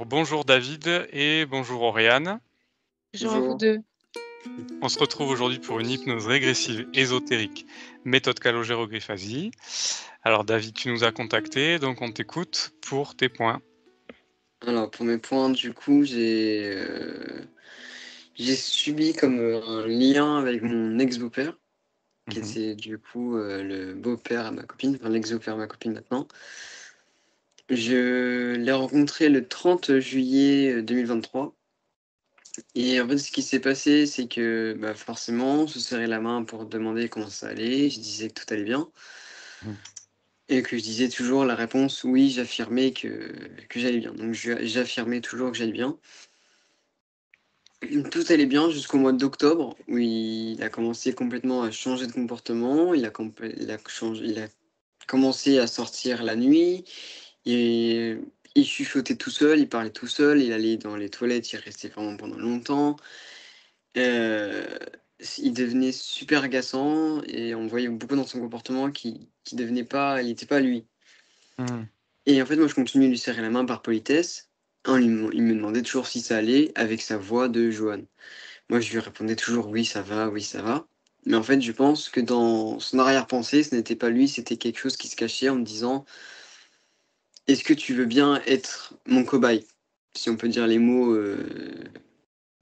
Bonjour David et bonjour Oriane. Bonjour à vous Bonjour. 2. On se retrouve aujourd'hui pour une hypnose régressive ésotérique, méthode calogéro-Grifasi. Alors David, tu nous as contacté, donc on t'écoute pour tes points. Alors pour mes points, du coup, j'ai subi comme un lien avec mon ex-beau-père, qui Mhm. était du coup le beau-père à ma copine, enfin l'ex-beau-père à ma copine maintenant. Je l'ai rencontré le 30 juillet 2023. Et en fait, ce qui s'est passé, c'est que forcément, on se serrait la main pour demander comment ça allait. Je disais que tout allait bien. Mhm. Et que je disais toujours la réponse oui, j'affirmais que j'allais bien. Donc j'affirmais toujours que j'allais bien. Tout allait bien jusqu'au mois d'octobre où il a commencé complètement à changer de comportement. Il a commencé à sortir la nuit et il chuchotait tout seul, il parlait tout seul, il allait dans les toilettes, il restait vraiment pendant longtemps. Heu, il devenait super agaçant et on voyait beaucoup dans son comportement qu'il devenait pas il était pas lui. Mhm. Et en fait, moi, je continue de lui serrer la main par politesse. Il me demandait toujours si ça allait avec sa voix de Johan. Moi, je lui répondais toujours: «Oui, ça va, oui, ça va». Mais en fait, je pense que dans son arrière-pensée, ce n'était pas lui, c'était quelque chose qui se cachait en me disant: «Est-ce que tu veux bien être mon cobaye?» Si on peut dire les mots,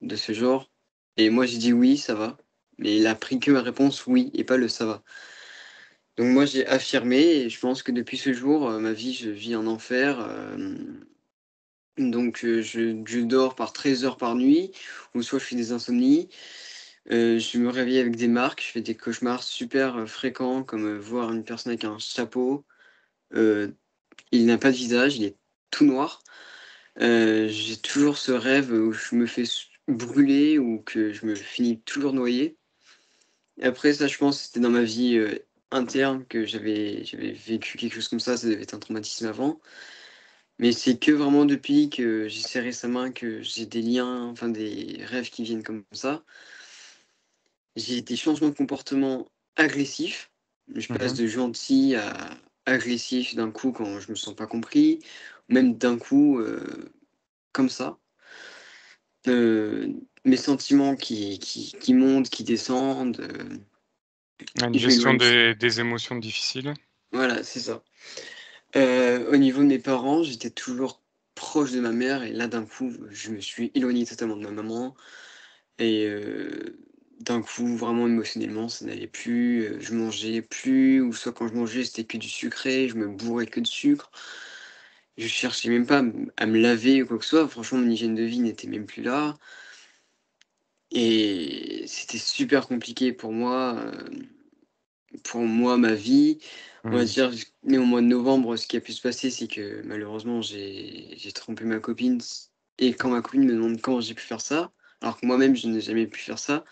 de ce genre. Et moi, j'ai dit: «Oui, ça va». Mais il a pris que ma réponse «oui» et pas le «ça va». Donc moi, j'ai affirmé et je pense que depuis ce jour, ma vie, je vis en enfer, donc je dors par 13 heures par nuit ou soit je fais des insomnies. Je me réveille avec des marques, je fais des cauchemars super, fréquents comme, voir une personne avec un chapeau. Heu, il n'a pas de visage, il est tout noir. J'ai toujours ce rêve où je me fais brûler ou que je me finis toujours noyé. Après ça, je pense que c'était dans ma vie, interne que j'avais vécu quelque chose comme ça devait être un traumatisme avant. Mais c'est que vraiment depuis que j'ai serré sa main que j'ai des liens, enfin des rêves qui viennent comme ça. J'ai des changements de comportement agressifs. Je passe Mhm. de gentil à agressif d'un coup quand je me sens pas compris, ou même d'un coup, comme ça. Mes sentiments qui montent, qui descendent, Une et je gestion m'éloigne. des émotions difficiles. Voilà, c'est ça. Au niveau de mes parents, j'étais toujours proche de ma mère et là, d'un coup, je me suis éloigné totalement de ma maman et d'un coup, vraiment émotionnellement, ça n'allait plus, je mangeais plus ou soit quand je mangeais, c'était que du sucré, je me bourrais que de sucre. Je cherchais même pas à me laver ou quoi que ce soit. Franchement, mon hygiène de vie n'était même plus là et c'était super compliqué pour moi, ma vie. On va Mhm. dire, mais au mois de novembre, ce qui a pu se passer, c'est que malheureusement, j'ai trompé ma copine. Et quand ma copine me demande comment j'ai pu faire ça, alors que moi-même, je n'ai jamais pu faire ça,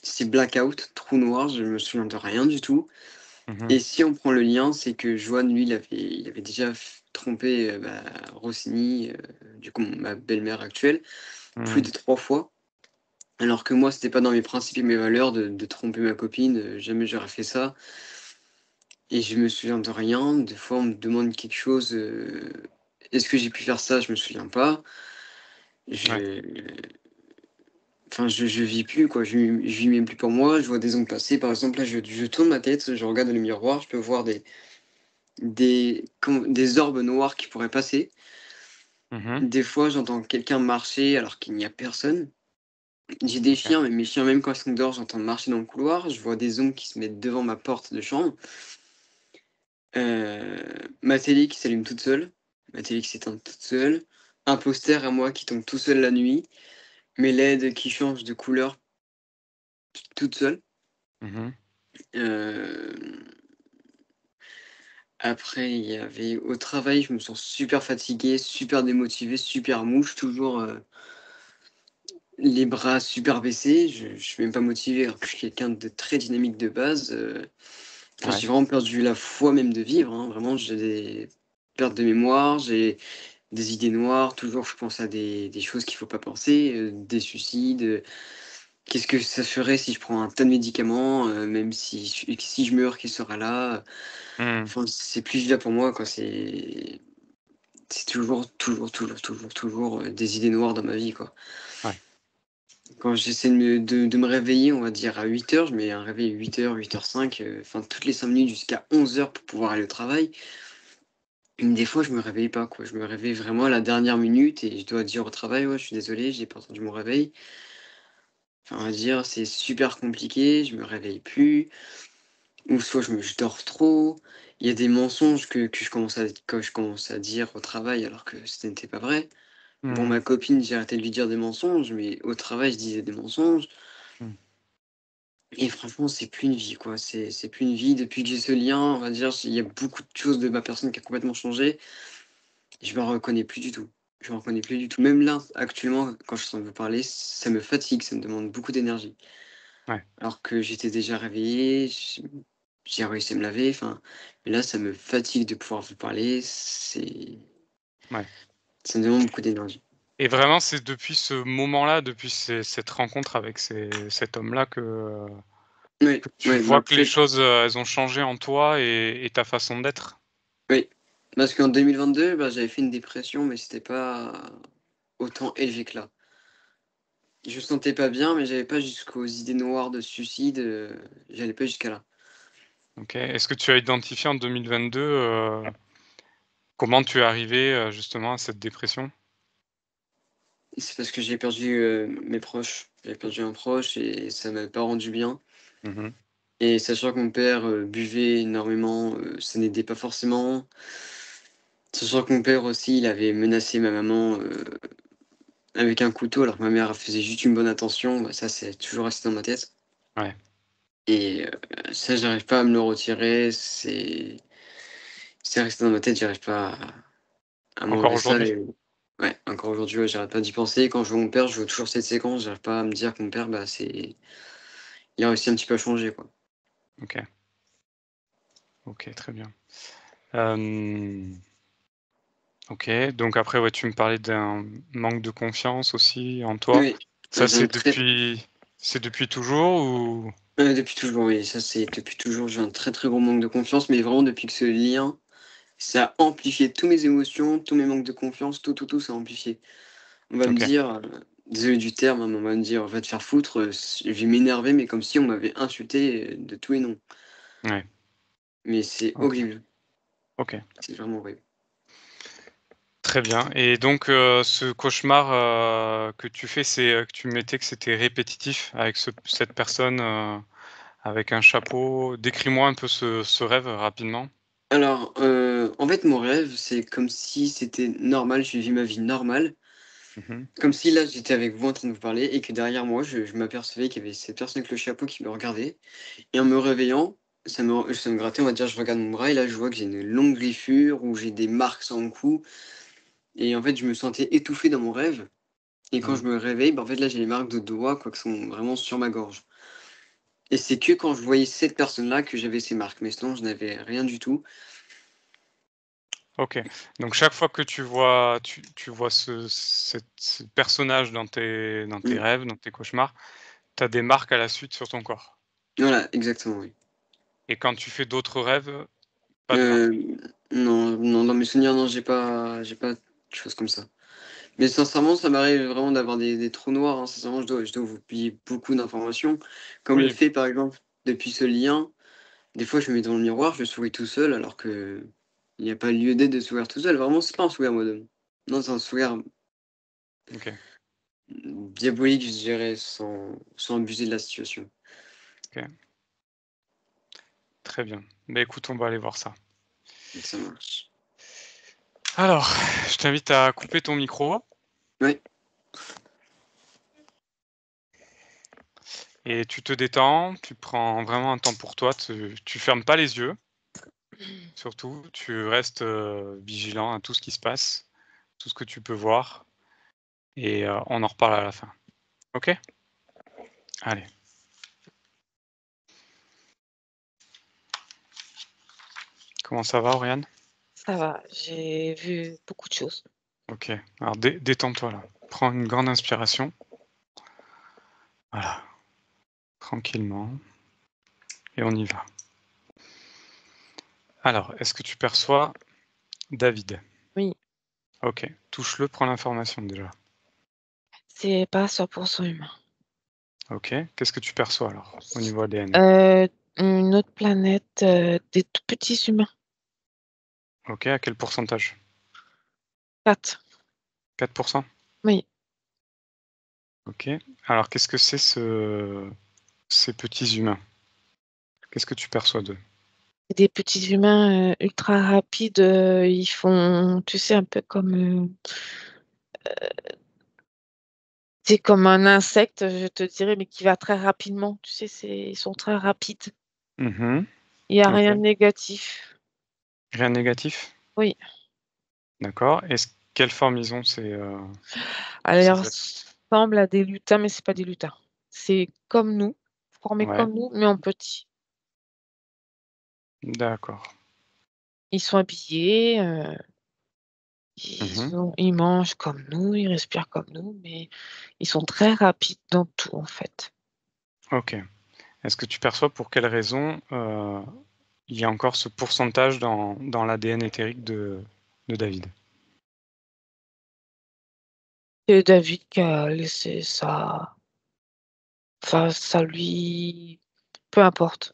c'est blackout, trou noir, je me souviens de rien du tout. Mhm. Et si on prend le lien, c'est que Joanne, lui, il avait déjà trompé Rossini, du coup, ma belle-mère actuelle, plus Mhm. de 3 fois. Alors que moi, c'était pas dans mes principes et mes valeurs de tromper ma copine, jamais j'aurais fait ça. Et je me souviens de rien. Des fois, on me demande quelque chose, est-ce que j'ai pu faire ça? Je me souviens pas. Ouais. Je enfin, je vis plus, quoi. Je vis même plus pour moi. Je vois des ongles passer. Par exemple, là, je tourne ma tête, je regarde dans le miroir, je peux voir des orbes noirs qui pourraient passer. Mhm. Des fois, j'entends quelqu'un marcher alors qu'il n'y a personne. J'ai des Ok. chiens, mais mes chiens, même quand ils sont dehors, j'entends marcher dans le couloir. Je vois des ombres qui se mettent devant ma porte de chambre. Ma télé qui s'allume toute seule, ma télé qui s'éteint toute seule, un poster à moi qui tombe tout seul la nuit, mes LED qui changent de couleur toutes seules. Mhm. Hem, Après il y avait au travail, je me sens super fatigué, super démotivé, super mouche, toujours, les bras super baissés. Je suis même pas motivé alors que je suis quelqu'un de très dynamique de base, enfin Ouais. j'ai vraiment perdu la foi même de vivre, hein. Vraiment j'ai des pertes de mémoire, j'ai des idées noires, toujours je pense à des choses qu'il faut pas penser, des suicides, qu'est-ce que ça ferait si je prends un tas de médicaments, même si je meurs, qui sera là? Mhm. Enfin, c'est plus vivable pour moi, quoi, c'est c'est toujours, des idées noires dans ma vie, quoi. Ouais. Quand j'essaie de me réveiller, on va dire à 8 heures, je mets un réveil 8 heures, 8h05, enfin toutes les 5 minutes jusqu'à 11 heures pour pouvoir aller au travail. Des fois, je me réveille pas, quoi. Je me réveille vraiment à la dernière minute et je dois dire au travail: «Ouais, je suis désolé, j'ai pas entendu mon réveil». Enfin, on va dire, c'est super compliqué, je me réveille plus, ou soit je dors trop. Il y a des mensonges que je commence à dire au travail alors que ce n'était pas vrai. Bon, Mmh. ma copine, j'ai arrêté de lui dire des mensonges, mais au travail, je disais des mensonges. Mmh. Et franchement, c'est plus une vie, quoi. C'est plus une vie. Depuis que j'ai ce lien, on va dire, il y a beaucoup de choses de ma personne qui a complètement changé. Je me reconnais plus du tout. Je me reconnais plus du tout. Même là, actuellement, quand je sens vous parler, ça me fatigue, ça me demande beaucoup d'énergie. Ouais. Alors que j'étais déjà réveillé, j'ai réussi à me laver, enfin, mais là, ça me fatigue de pouvoir vous parler. Ouais. Ça me demande beaucoup d'énergie. Et vraiment, c'est depuis ce moment-là, depuis cette rencontre avec cet homme-là Oui, que tu oui, bah, vois que les après, choses, elles ont changé en toi et ta façon d'être? oui. Parce qu'en 2022, bah, j'avais fait une dépression, mais c'était pas autant élevé que là. Je me sentais pas bien, mais j'allais pas jusqu'aux idées noires de suicide, j'allais pas jusqu'à là. OK. Est-ce que tu as identifié en 2022, comment tu es arrivé, justement à cette dépression? C'est parce que j'ai perdu, mes proches. J'avais perdu un proche et ça m'avait pas rendu bien. Mmh. Et sachant que mon père, buvait énormément, ça n'aidait pas forcément. Sachant que mon père aussi, il avait menacé ma maman, avec un couteau alors que ma mère faisait juste une bonne intention, bah, ça, c'est toujours resté dans ma tête. Ouais. Et ça, j'arrive pas à me le retirer, c'est resté dans ma tête, j'arrive pas à Encore m'enlever ça. aujourd'hui? Et ouais, encore aujourd'hui, ouais, j'arrête pas d'y penser. Quand je vois mon père, je vois toujours cette séquence, j'arrive pas à me dire que mon père, bah, il a réussi un petit peu à changer, quoi. OK. OK, très bien. Hem, OK, donc après, ouais, tu me parlais d'un manque de confiance aussi en toi. Oui, Ça, j'ai un très c'est depuis toujours ou? depuis toujours, oui, ça, c'est depuis toujours, j'ai un très, très gros manque de confiance, mais vraiment depuis que ce lien, ça a amplifié tous mes émotions, tous mes manques de confiance, tout, ça a amplifié. On va me OK, dire, désolé du terme, hein, mais on va me dire: «Va te faire foutre», je vais m'énerver, mais comme si on m'avait insulté, de tout et non. ouais, Mais c'est OK, horrible, OK. c'est vraiment horrible. Très bien et donc ce cauchemar, que tu fais, c'est, que tu mettais que c'était répétitif avec cette personne, avec un chapeau. Décris-moi un peu ce rêve rapidement. Alors, en fait, mon rêve, c'est comme si c'était normal, je vis ma vie normale, Mmh. comme si là, j'étais avec vous en train de vous parler et que derrière moi, je m'apercevais qu'il y avait cette personne avec le chapeau qui me regardait. Et en me réveillant, ça me grattait, on va dire, je regarde mon bras et là, je vois que j'ai une longue griffure où j'ai des marques sur mon cou. Et en fait, je me sentais étouffé dans mon rêve. Et quand Mmh. je me réveille, bah, en fait, là, j'ai les marques de doigts, quoi, qui sont vraiment sur ma gorge. Et c'est que quand je voyais cette personne-là que j'avais ces marques, mais sinon, je n'avais rien du tout. OK. Donc chaque fois que tu vois ce personnage dans tes Mm. rêves, dans tes cauchemars, tu as des marques à la suite sur ton corps? Voilà, exactement, oui. Et quand tu fais d'autres rêves, pas de marques? Euh, non, non, dans mes souvenirs, non, j'ai pas de choses comme ça. Mais sincèrement, ça m'arrive vraiment d'avoir des trous noirs, hein. Sincèrement, je dois vous oublier beaucoup d'informations. Comme le Oui, fait, par exemple, depuis ce lien, des fois, je me mets devant le miroir, je souris tout seul, alors que il n'y a pas lieu d'être de sourire tout seul. Vraiment, c'est pas un sourire moderne. Non, c'est un sourire OK, diabolique, je dirais, sans abuser de la situation. OK, très bien. Beh, écoute, on va aller voir ça. Ça marche. Alors, je t'invite à couper ton micro Oui, et tu te détends, tu prends vraiment un temps pour toi, tu fermes pas les yeux, surtout, tu restes, vigilant à tout ce qui se passe, tout ce que tu peux voir et on en reparle à la fin. OK? Allez. Comment ça va, Oriane? Ça va, j'ai vu beaucoup de choses. OK. Alors détends-toi là. Prends une grande inspiration. Voilà, tranquillement et on y va. Alors, est-ce que tu perçois David? Oui, Ok, touche-le, prends l'information déjà. C'est pas 100% humain. Ok, qu'est-ce que tu perçois alors au niveau ADN? Une autre planète, des tout petits humains. Ok, à quel pourcentage? 4. 4%? Oui. Ok, alors qu'est-ce que c'est ces petits humains? Qu'est-ce que tu perçois d'eux? C'est des petits humains ultra rapides. Ils font, tu sais, un peu comme, c'est comme un insecte, je te dirais, mais qui va très rapidement. Tu sais, ils sont très rapides. Mhm, Il n'y a ok, rien de négatif. rien de négatif? Oui. D'accord, quelle forme ils ont Alors, ils ces êtres? ressemblent à des lutins, mais c'est pas des lutins. C'est comme nous, formés Ouais, comme nous, mais en petit. d'accord. Ils sont habillés, Mhm, ils mangent comme nous, ils respirent comme nous, mais ils sont très rapides dans tout, en fait. ok. Est-ce que tu perçois pour quelle raison il y a encore ce pourcentage dans l'ADN éthérique de David? C'est David qui a laissé ça. Enfin, ça lui. Peu importe,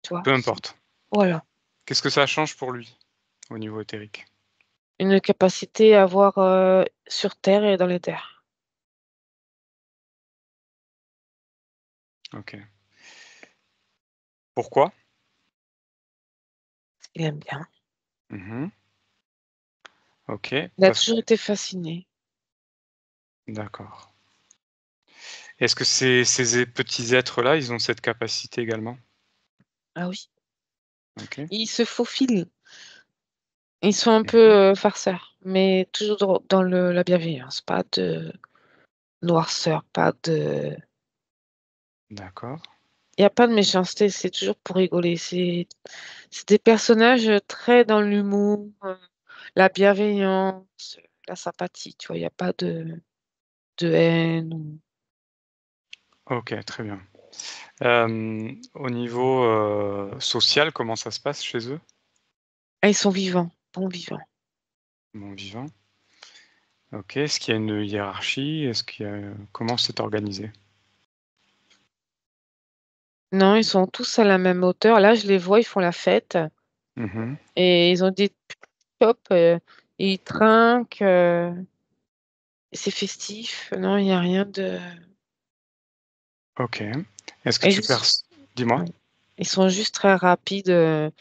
tu vois. Peu importe. Voilà. Qu'est-ce que ça change pour lui au niveau éthérique? Une capacité à voir sur Terre et dans les terres. Ok. Pourquoi? Il aime bien. Mhm, ok, Il a toujours été fasciné. d'accord. Est-ce que ces petits êtres-là, ils ont cette capacité également? Ah oui. Ok. Ils se faufilent. Ils sont un peu Mhm, farceurs, mais toujours dans la bienveillance. Pas de noirceur, pas de. d'accord. Il n'y a pas de méchanceté, c'est toujours pour rigoler. C'est des personnages très dans l'humour, la bienveillance, la sympathie, tu vois. Il n'y a pas de haine. Ok, très bien. Au niveau social, comment ça se passe chez eux? Ah, ils sont vivants, bons vivants. Bon vivant. Ok. Est-ce qu'il y a une hiérarchie? Comment c'est organisé? Non, ils sont tous à la même hauteur. Là, je les vois, ils font la fête Mhm, et ils ont des top, ils trinquent, c'est festif. Non, il n'y a rien de. ok. Est-ce que Et tu juste- perçois? Dis-moi. ouais. Ils sont juste très rapides.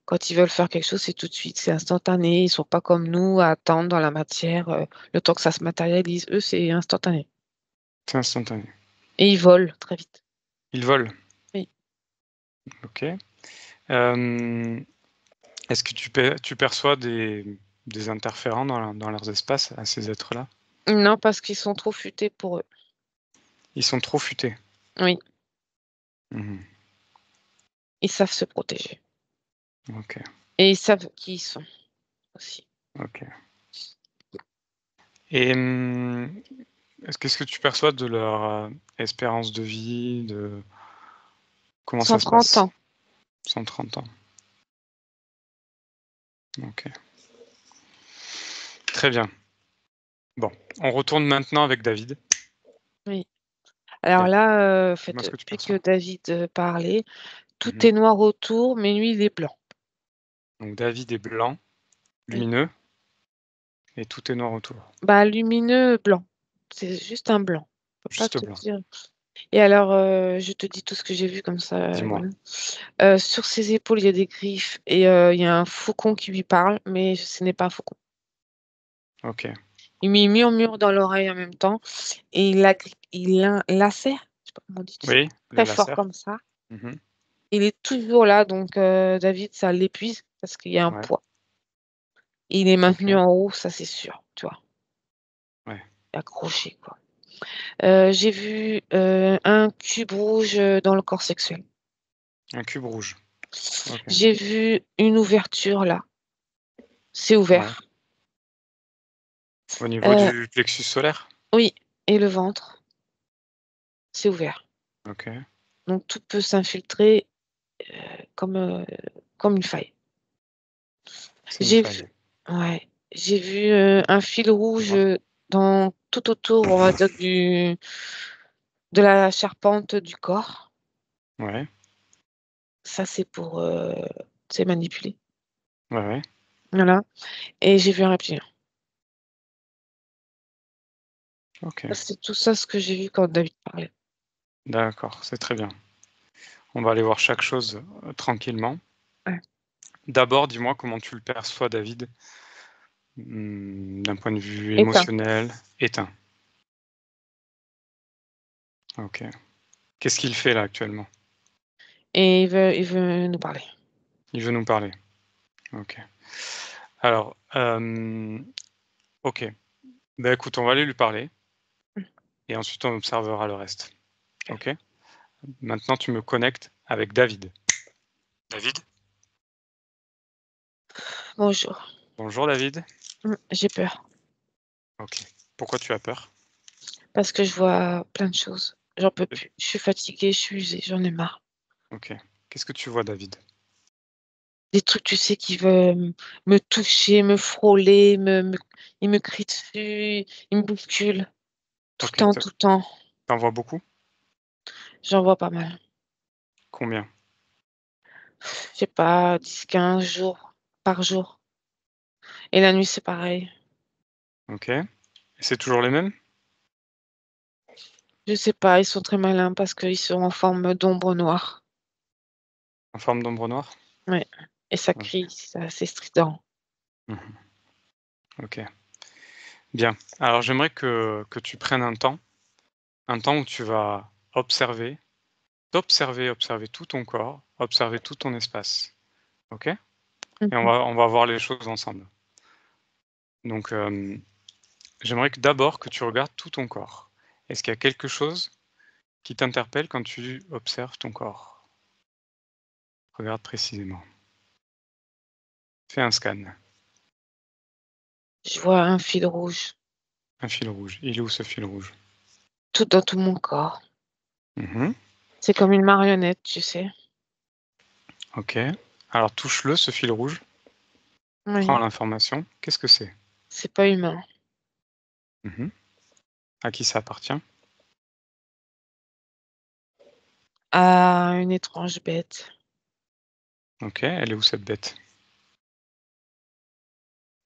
Quand ils veulent faire quelque chose, c'est tout de suite, c'est instantané. Ils sont pas comme nous à attendre dans la matière le temps que ça se matérialise. Eux, c'est instantané. C'est instantané. Et ils volent très vite. Ils volent. Oui. Ok. Euh, Est-ce que tu perçois des interférents dans leurs espaces à ces êtres-là? Non, parce qu'ils sont trop futés pour eux. Ils sont trop futés. Oui, Mhm, ils savent se protéger. ok, Et ils savent qui ils sont aussi. ok. Et qu'est-ce que tu perçois de leur espérance de vie, comment ça se 130 passe? ans. 130 ans. Ok, très bien. Bon, on retourne maintenant avec David. Oui. Alors Ok, là, en dis-moi fait, ce que tu depuis que perçois. David parlait, tout Mhm. est noir autour, mais lui, il est blanc. Donc David est blanc, Oui. lumineux, et tout est noir autour. Bah, lumineux blanc. C'est juste un blanc. Je peux pas Juste te blanc. dire. Et alors, je te dis tout ce que j'ai vu comme ça. Dis-moi. Voilà. Sur ses épaules, il y a des griffes et il y a un faucon qui lui parle, mais ce n'est pas un faucon. Ok. Il lui murmure dans l'oreille en même temps et il lacère, je sais pas comment on dit, tu sais, Oui, le très fort laser. comme ça. Mhm. Il est toujours là, donc David, ça l'épuise parce qu'il y a un Ouais, poids. Il est maintenu ok. en haut, ça c'est sûr, tu vois, Ouais. accroché, quoi. J'ai vu un cube rouge dans le corps sexuel. Un cube rouge. Ok. J'ai vu une ouverture là, c'est Ouais. ouvert. Au niveau Euh, du plexus solaire? oui, et le ventre, c'est ouvert. Ok. Donc tout peut s'infiltrer comme, comme une faille. C'est une J'ai vu, faille. ouais. J'ai vu un fil rouge tout autour, on va dire, de la charpente du corps. Ouais, Ça, c'est pour manipuler. ouais. Voilà. Et j'ai vu un reptilien. Ok, C'est tout ça ce que j'ai vu quand David parlait. d'accord, c'est très bien. On va aller voir chaque chose tranquillement. Ouais. D'abord, dis-moi comment tu le perçois, David, d'un point de vue Éteint. émotionnel, éteint. Ok. Qu'est-ce qu'il fait là actuellement? Et il veut nous parler. Il veut nous parler. Ok. Alors, ok. Ben écoute, on va aller lui parler et ensuite on observera le reste. Ok. Maintenant, tu me connectes avec David. David? Bonjour. Bonjour David. J'ai peur. Ok. Pourquoi tu as peur? Parce que je vois plein de choses. J'en peux Euh, plus. Je suis fatiguée, je suis usée, j'en ai marre. Ok. Qu'est-ce que tu vois, David? Des trucs, tu sais, qui veulent me toucher, me frôler, il me crie dessus, il me bouscule. Tout le Ok. temps, tout le temps. T'en vois beaucoup? J'en vois pas mal. Combien? Je sais pas, 10, 15 jours par jour. Et la nuit, c'est pareil. Ok. Et c'est toujours les mêmes? Je sais pas, ils sont très malins parce qu'ils sont en forme d'ombre noire. En forme d'ombre noire? Ouais. Et ça Ok. crie, c'est assez strident. Mhm. Ok. Bien. Alors j'aimerais que tu prennes un temps où tu vas observer tout ton corps, observer tout ton espace. Ok? Et Mhm. on va voir les choses ensemble. Donc, j'aimerais que d'abord que tu regardes tout ton corps. Est-ce qu'il y a quelque chose qui t'interpelle quand tu observes ton corps? Regarde précisément. Fais un scan. Je vois un fil rouge, Un fil rouge. Il est où ce fil rouge? tout dans tout mon corps. Mhm. C'est comme une marionnette, tu sais. Ok. Alors touche-le, ce fil rouge. Prends Oui, l'information. Qu'est-ce que c'est? c'est pas humain. Mhm. À qui ça appartient? Ah, une étrange bête. Ok. Elle est où cette bête?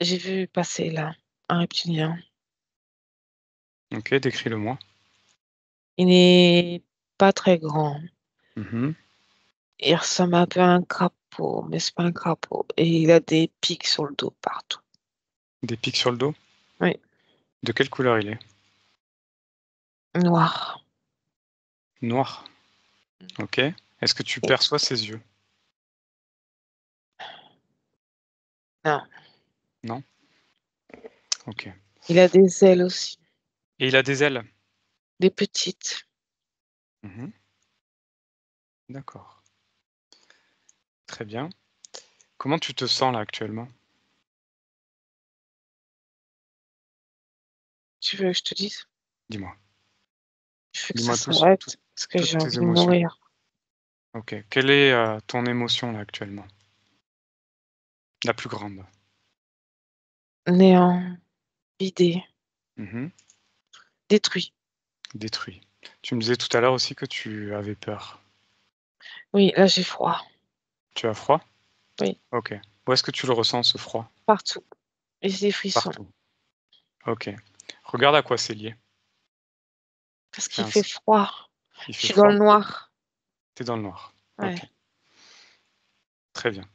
J'ai vu passer là un reptilien. Ok. Décris-le-moi. Il n'est pas très grand. Mhm. Il ressemble un peu à un crapaud, mais c'est pas un crapaud. Et il a des pics sur le dos partout. Des pics sur le dos? Oui, De quelle couleur il est? noir. Noir. Ok. Est-ce que tu Et- perçois ses yeux? Non, Non? Ok. il a des ailes aussi, Et il a des ailes? des petites. Mhm. D'accord. Très bien. Comment tu te sens là actuellement? Tu veux que je te dise? Dis-moi. Je veux que ça Dis-moi s'arrête parce que toutes j'ai tes envie de émotions. mourir. Ok. Quelle est ton émotion là actuellement? La plus grande? Néant, vidé, Mhm. détruit. Détruit. Tu me disais tout à l'heure aussi que tu avais peur. Oui, là j'ai froid. Tu as froid? Oui, Ok. Où est-ce que tu le ressens ce froid? partout. Et j'ai des frissons Partout. Ok. Regarde à quoi c'est lié. parce Fais qu'il un fait s- froid. Il Je fait suis dans froid? le noir. T'es dans le noir. Ok. Ouais. Très bien.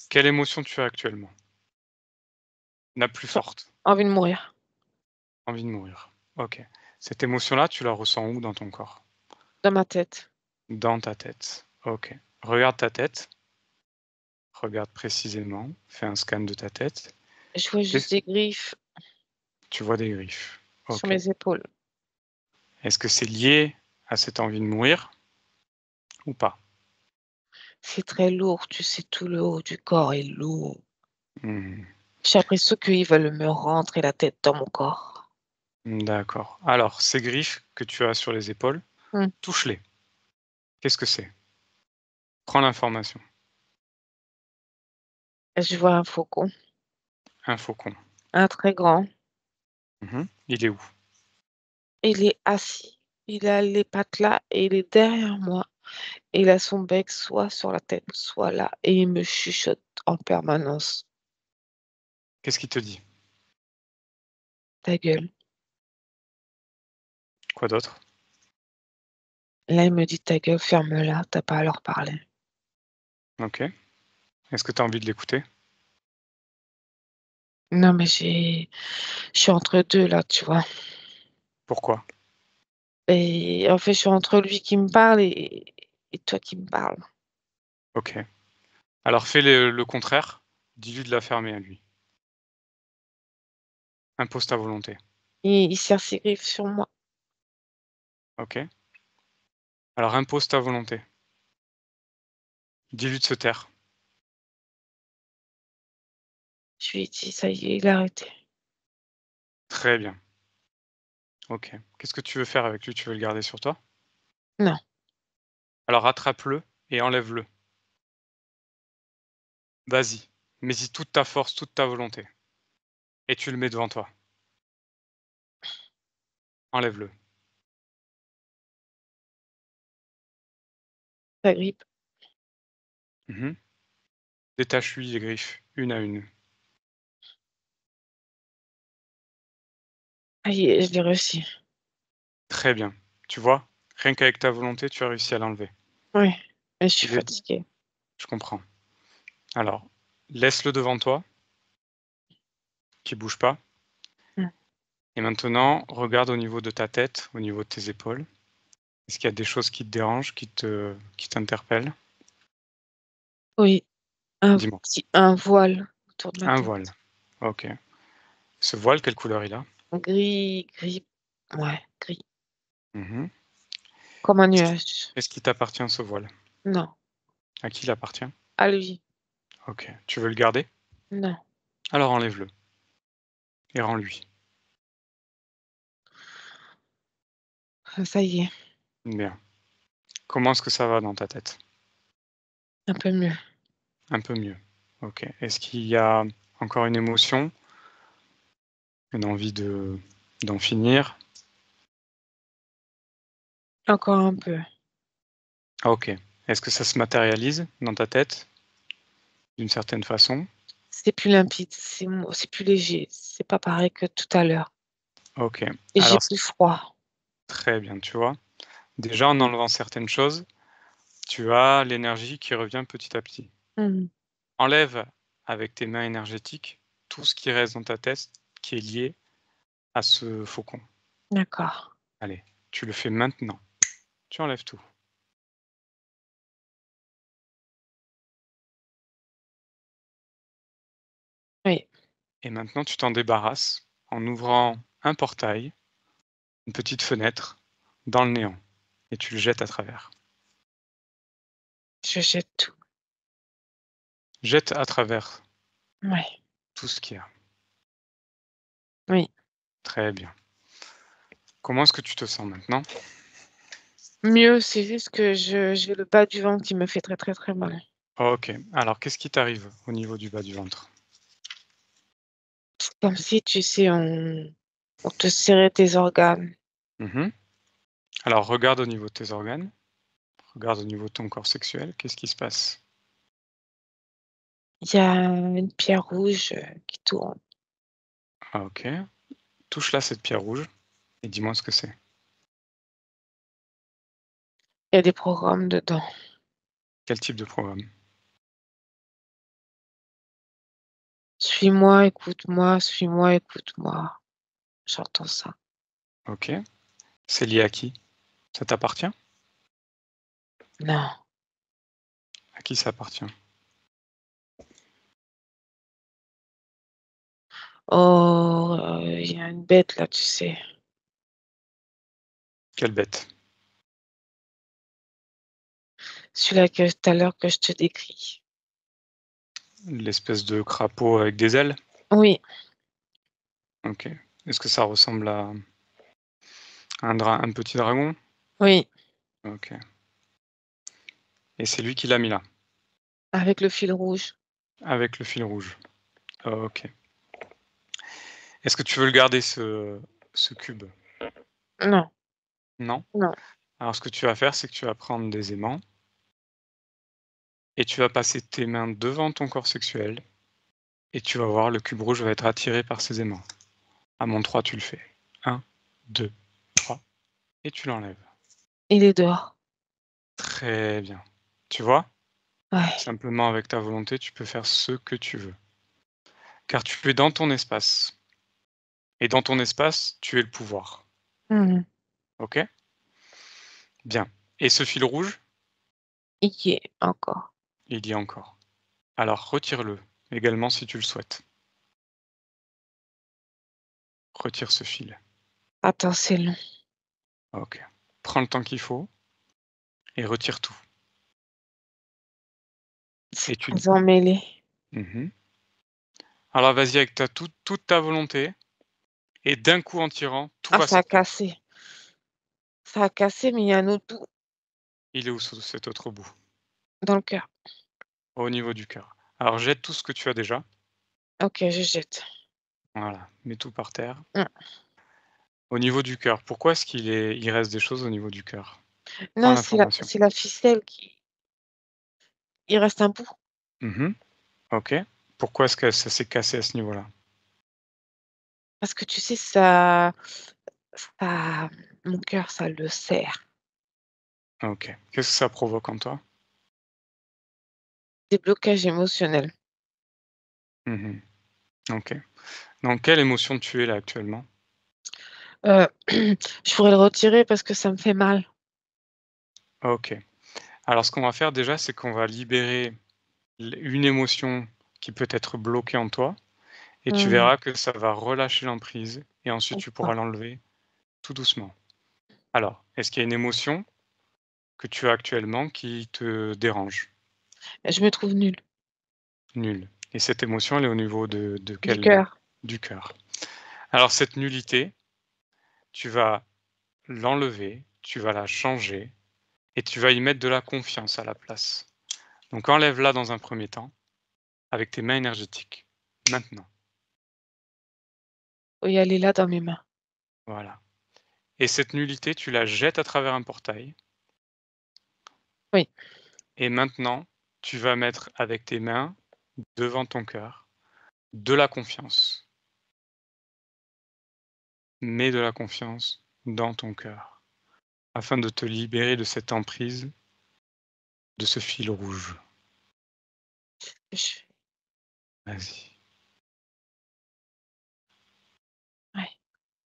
Quelle émotion tu as actuellement? La plus Enfin, forte? envie de mourir. Envie de mourir. Ok. Cette émotion-là, tu la ressens où dans ton corps? Dans ma tête. Dans ta tête. Ok. Regarde ta tête. Regarde précisément. Fais un scan de ta tête. Je vois juste Qu'est-ce- des griffes Tu vois des griffes. sur Ok. mes épaules. Est-ce que c'est lié à cette envie de mourir ou pas? C'est très lourd, tu sais, tout le haut du corps est lourd. Hmm. J'ai l'impression qu'ils veulent me rentrer la tête dans mon corps. D'accord. Alors, ces griffes que tu as sur les épaules, Hmm. touche-les. Qu'est-ce que c'est? Prends l'information. Je vois un faucon. Un faucon. Un très grand. Il est où? Il est assis. Il a les pattes là et il est derrière moi. Et il a son bec soit sur la tête, soit là. Et il me chuchote en permanence. Qu'est-ce qu'il te dit? Ta gueule. Quoi d'autre? Là, il me dit ta gueule, ferme-la, t'as pas à leur parler. Ok. Est-ce que tu as envie de l'écouter? Non, mais je suis entre deux là, tu vois. Pourquoi? Et en fait, je suis entre lui qui me parle et toi qui me parles. Ok. Alors fais le contraire. Dis-lui de la fermer à lui. Impose ta volonté. Il serre ses griffes sur moi. Ok. Alors impose ta volonté. Dis-lui de se taire. Je lui ai dit, ça y est, il a arrêté. Très bien. Ok. Qu'est-ce que tu veux faire avec lui? Tu veux le garder sur toi? Non, Alors attrape-le et enlève-le. Vas-y. Mets-y toute ta force, toute ta volonté. Et tu le mets devant toi. Enlève-le. ta grippe. Détache-lui les griffes, une à une. Ah, je l'ai réussi. Très bien. Tu vois? Rien qu'avec ta volonté, tu as réussi à l'enlever. Oui, mais je suis Il est fatiguée. Je comprends. Alors, laisse-le devant toi, qu'il bouge pas. Mm. Et maintenant, regarde au niveau de ta tête, au niveau de tes épaules. Est-ce qu'il y a des choses qui te dérangent, qui t'interpellent? Oui, Dis-moi. un voile autour de ma Un tête. voile. Ok. Ce voile, quelle couleur il a? Gris, gris. Ouais, gris. Mhm. Comme un Est-ce qui nuage. est-ce qu'il t'appartient, ce voile? Non, À qui il appartient? à lui. Ok. Tu veux le garder? Non. Alors enlève-le et rends-lui. Ça y est, Bien. Comment est-ce que ça va dans ta tête? un peu mieux. Un peu mieux. Ok. Est-ce qu'il y a encore une émotion, une envie d'en finir? Encore un peu. Ah, ok. Est-ce que ça se matérialise dans ta tête d'une certaine façon? C'est plus limpide, c'est plus léger. C'est pas pareil que tout à l'heure. Ok. Et j'ai Alors, plus froid. très bien, tu vois. Déjà, en enlevant certaines choses, tu as l'énergie qui revient petit à petit. Mhm. Enlève avec tes mains énergétiques tout ce qui reste dans ta tête qui est lié à ce faucon. D'accord. Allez, tu le fais maintenant. Tu enlèves tout. Oui, Et maintenant, tu t'en débarrasses en ouvrant un portail, une petite fenêtre dans le néant. Et tu le jettes à travers. je jette tout. Jette à travers Oui, tout ce qu'il y a. oui. Très bien. Comment est-ce que tu te sens maintenant? Mieux, c'est juste que j'ai le bas du ventre qui me fait très très très mal. Ok. Alors, qu'est-ce qui t'arrive au niveau du bas du ventre? C'est comme si, tu sais, on te serrait tes organes. Mhm. Alors, regarde au niveau de tes organes. Regarde au niveau de ton corps sexuel. Qu'est-ce qui se passe? Il y a une pierre rouge qui tourne. Ah, ok. Touche là cette pierre rouge et dis-moi ce que c'est. Il y a des programmes dedans. Quel type de programme? Suis-moi, écoute-moi, suis-moi, écoute-moi. J'entends ça. Ok. C'est lié à qui? Ça t'appartient? Non. À qui ça appartient? Oh, il y a une bête là, tu sais. Quelle bête? Celui-là que tout à l'heure que je te décris. L'espèce de crapaud avec des ailes? Oui, Ok. Est-ce que ça ressemble à un petit dragon? oui, Ok. Et c'est lui qui l'a mis là, avec le fil rouge. avec le fil rouge. Ok. Est-ce que tu veux le garder, ce cube? Non, Non? non. Alors ce que tu vas faire, c'est que tu vas prendre des aimants et tu vas passer tes mains devant ton corps sexuel et tu vas voir, le cube rouge va être attiré par ces aimants. À mon 3, tu le fais. 1, 2, 3 et tu l'enlèves. Il est dehors. Très bien. Tu vois? Ouais. Simplement avec ta volonté, tu peux faire ce que tu veux. Car tu es dans ton espace. Et dans ton espace, tu es le pouvoir. Mhm. OK? Bien. Et ce fil rouge, Il y est encore. il y est encore. Alors retire-le également si tu le souhaites. Retire ce fil. Attends, c'est long. OK. Prends le temps qu'il faut et retire tout. C'est Et tu très emmêlé. Mmh. Alors vas-y avec toute ta volonté et d'un coup en tirant, tout Ah, va ça a sortir. cassé. Ça a cassé, mais il y a un autre bout Il est où cet autre bout? dans le cœur. Au niveau du cœur. Alors jette tout ce que tu as déjà. Ok, je jette. Voilà, mets tout par terre. Mm. Au niveau du cœur, pourquoi est-ce il reste des choses au niveau du cœur? Prends Non, l'information. c'est la ficelle qui. Il reste un bout. Mmh. OK. Pourquoi est-ce que ça s'est cassé à ce niveau-là? Parce que tu sais, ça, mon cœur, ça le serre. OK. Qu'est-ce que ça provoque en toi? Des blocages émotionnels. Mmh. OK. Dans quelle émotion tu es là actuellement? Je pourrais le retirer parce que ça me fait mal. OK. Alors ce qu'on va faire déjà, c'est qu'on va libérer une émotion qui peut être bloquée en toi et tu Mmh. verras que ça va relâcher l'emprise et ensuite tu pourras D'accord. l'enlever tout doucement. Alors, est-ce qu'il y a une émotion que tu as actuellement qui te dérange? Je me trouve nulle. Nulle. Et cette émotion, elle est au niveau de Du quel cœur. du cœur. Alors cette nullité, tu vas l'enlever, tu vas la changer et tu vas y mettre de la confiance à la place. Donc enlève-la dans un premier temps avec tes mains énergétiques. Maintenant, Oui, elle est là dans mes mains. voilà. Et cette nullité, tu la jettes à travers un portail Oui. et maintenant, tu vas mettre avec tes mains devant ton cœur de la confiance. Mets de la confiance dans ton cœur afin de te libérer de cette emprise, de ce fil rouge. Je Vas-y. Ouais.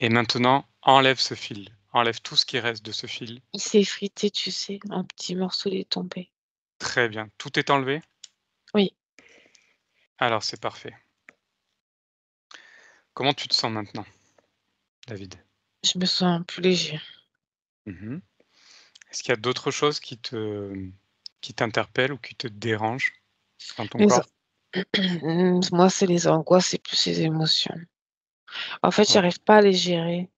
Et maintenant, enlève ce fil. Enlève tout ce qui reste de ce fil. Il s'est effrité, tu sais, en petits morceaux, il est tombé. Très bien. Tout est enlevé? Oui, Alors c'est parfait. Comment tu te sens maintenant, David? je me sens plus léger. Mmh. Est-ce qu'il y a d'autres choses qui t'interpellent ou qui te dérangent dans ton Les corps? moi, c'est les angoisses, c'est plus les émotions. En fait, OK. j'arrive pas à les gérer.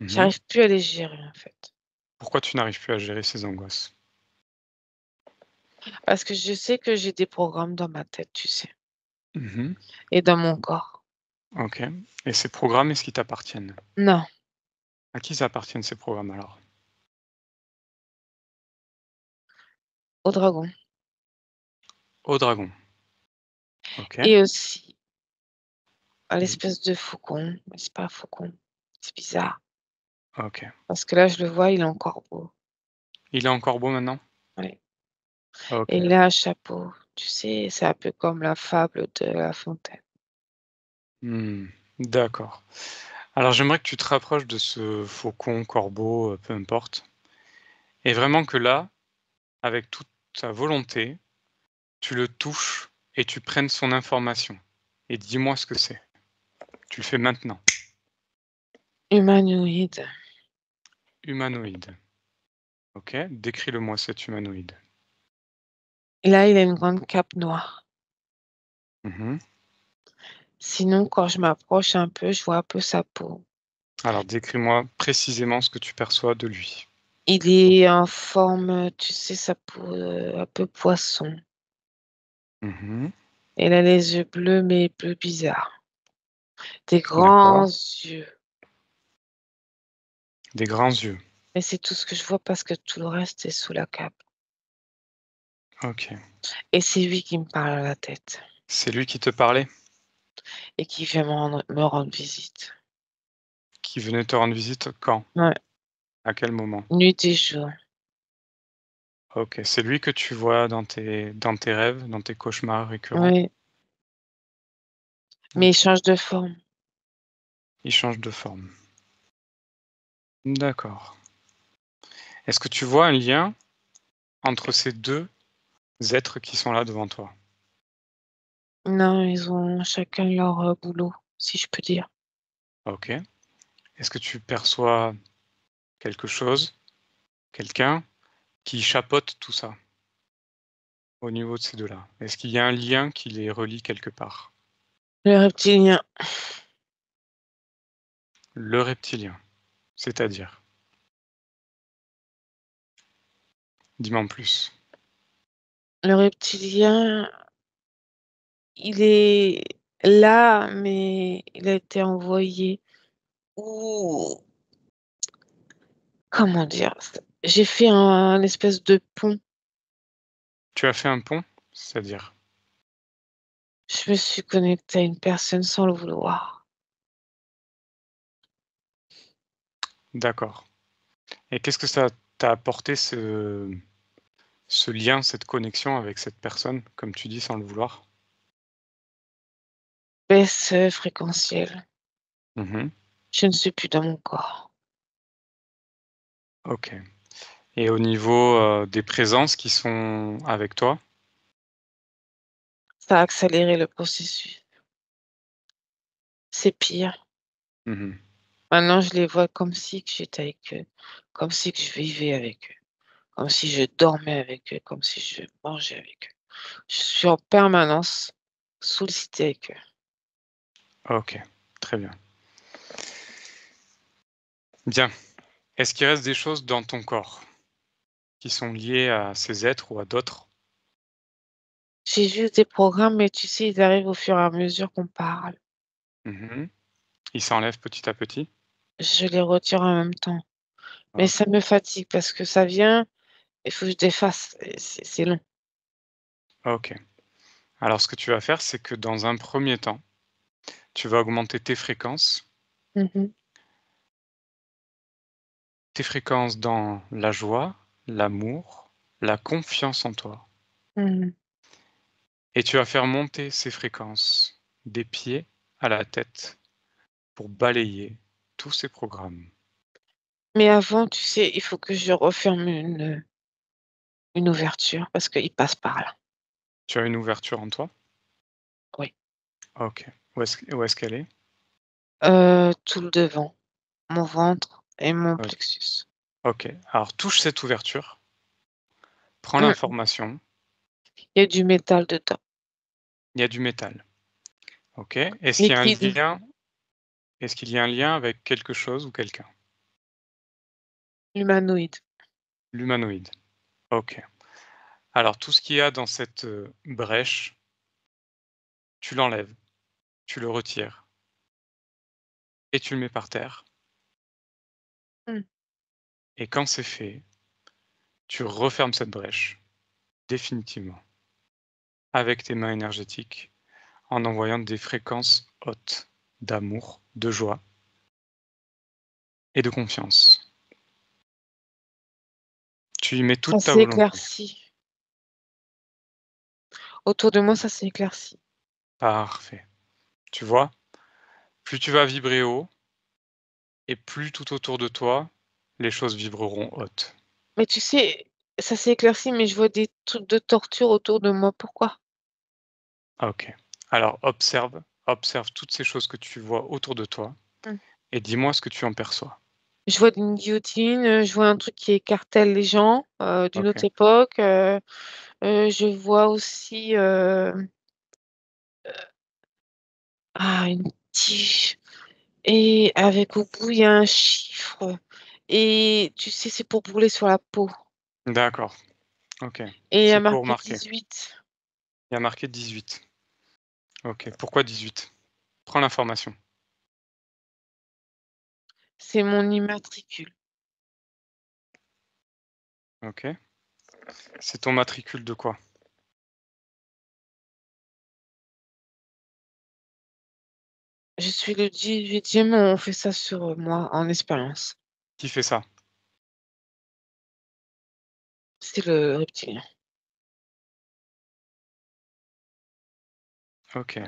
Mmh. J'arrive plus à les gérer, en fait. Pourquoi tu n'arrives plus à gérer ces angoisses? Parce que je sais que j'ai des programmes dans ma tête, tu sais, Mmh. et dans mon corps. OK. Et ces programmes, est-ce qu'ils t'appartiennent? Non, À qui ça appartiennent ces programmes alors? au dragon. Au dragon. OK. Et aussi à Mmh. l'espèce de faucon, mais c'est pas un faucon, c'est bizarre. OK. Parce que là, je le vois, il est encore beau. Il est encore beau maintenant? Ouais. Et OK. il a un chapeau. Tu sais, c'est un peu comme la fable de La Fontaine. Mmh. D'accord. Alors j'aimerais que tu te rapproches de ce faucon, corbeau, peu importe et vraiment que là, avec toute ta volonté, tu le touches et tu prennes son information et dis-moi ce que c'est. Tu le fais maintenant. Humanoïde. Humanoïde. OK, décris-le-moi cet humanoïde. Et là, il a une grande cape noire. Mmh. Sinon, quand je m'approche un peu, je vois un peu sa peau. Alors décris-moi précisément ce que tu perçois de lui. Il est en forme, tu sais, sa peau, un peu poisson. Mmh. Il a les yeux bleus, mais bleu bizarre. Des grands yeux. Des grands yeux. Mais c'est tout ce que je vois parce que tout le reste est sous la cape. Ok. Et c'est lui qui me parle à la tête C'est lui qui te parlait, et qui vient me rendre visite. qui venait te rendre visite quand? Ouais, À quel moment? nuit et jour. Ok. C'est lui que tu vois dans tes rêves, dans tes cauchemars récurrents. Oui, mais il Ok. change de forme. Il change de forme. D'accord. Est-ce que tu vois un lien entre ces deux êtres qui sont là devant toi? Non, ils ont chacun leur boulot, si je peux dire. Ok. Est-ce que tu perçois quelque chose, quelqu'un qui chapeaute tout ça au niveau de ces deux-là? Est-ce qu'il y a un lien qui les relie quelque part? Le reptilien, Le reptilien, c'est-à-dire? Dis-moi en plus. le reptilien, il est là, mais il a été envoyé. Ouh, comment dire? J'ai fait un espèce de pont. Tu as fait un pont? C'est-à-dire? Je me suis connectée à une personne sans le vouloir. D'accord. Et qu'est-ce que ça t'a apporté ce lien, cette connexion avec cette personne, comme tu dis, sans le vouloir? Baisse fréquentielle. Mmh. Je ne suis plus dans mon corps. OK. Et au niveau, des présences qui sont avec toi? Ça a accéléré le processus. C'est pire. Mmh. Maintenant, je les vois comme si que j'étais avec eux, comme si que je vivais avec eux, comme si je dormais avec eux, comme si je mangeais avec eux. Je suis en permanence sollicitée avec eux. OK, très bien. Bien. Est-ce qu'il reste des choses dans ton corps qui sont liées à ces êtres ou à d'autres? J'ai juste des programmes, mais tu sais, ils arrivent au fur et à mesure qu'on parle. Mmh. Ils s'enlèvent petit à petit? Je les retire en même temps. Mais OK, ça me fatigue parce que ça vient, il faut que je défasse. Et c'est long. OK. Alors ce que tu vas faire, c'est que dans un premier temps, tu vas augmenter Mhm, tes fréquences dans la joie, l'amour, la confiance en toi mhm. et tu vas faire monter ces fréquences des pieds à la tête pour balayer tous ces programmes. Mais avant, tu sais, il faut que je referme une ouverture parce qu'il passe par là. Tu as une ouverture en toi? Oui. OK. Où est-ce qu'elle est? Tout le devant, mon ventre et mon OK. plexus. OK. Alors touche cette ouverture, prends Mmh. l'information, Il y a du métal dedans. il y a du métal. OK. Est-ce qu'il y a un Liquide, lien avec quelque chose ou quelqu'un? humanoïde. L'humanoïde. OK. Alors tout ce qu'il y a dans cette, brèche, tu l'enlèves, tu le retires et tu le mets par terre Mmh. et quand c'est fait, tu refermes cette brèche définitivement avec tes mains énergétiques en envoyant des fréquences hautes d'amour, de joie et de confiance. Tu y mets Ça toute ta s'est volonté. éclairci. Autour de moi, ça s'est éclairci. Parfait. Tu vois? Plus tu vas vibrer haut et plus tout autour de toi, les choses vibreront hautes. Mais tu sais, ça s'est éclairci, mais je vois des trucs de torture autour de moi. Pourquoi? OK. Alors observe toutes ces choses que tu vois autour de toi Mmh. et dis-moi ce que tu en perçois. Je vois une guillotine, je vois un truc qui écartèle les gens, d'une OK. autre époque, je vois aussi, une tige et avec au bout, il y a un chiffre et tu sais, c'est pour brûler sur la peau D'accord. OK. et il y a C'est pour marqué marquer. 18. Il y a marqué 18. OK. Pourquoi 18? Prends l'information. c'est mon immatricule. Ok. C'est ton matricule de quoi? Je suis le 18e, on fait ça sur moi en expérience. Qui fait ça? C'est le reptilien. Ok.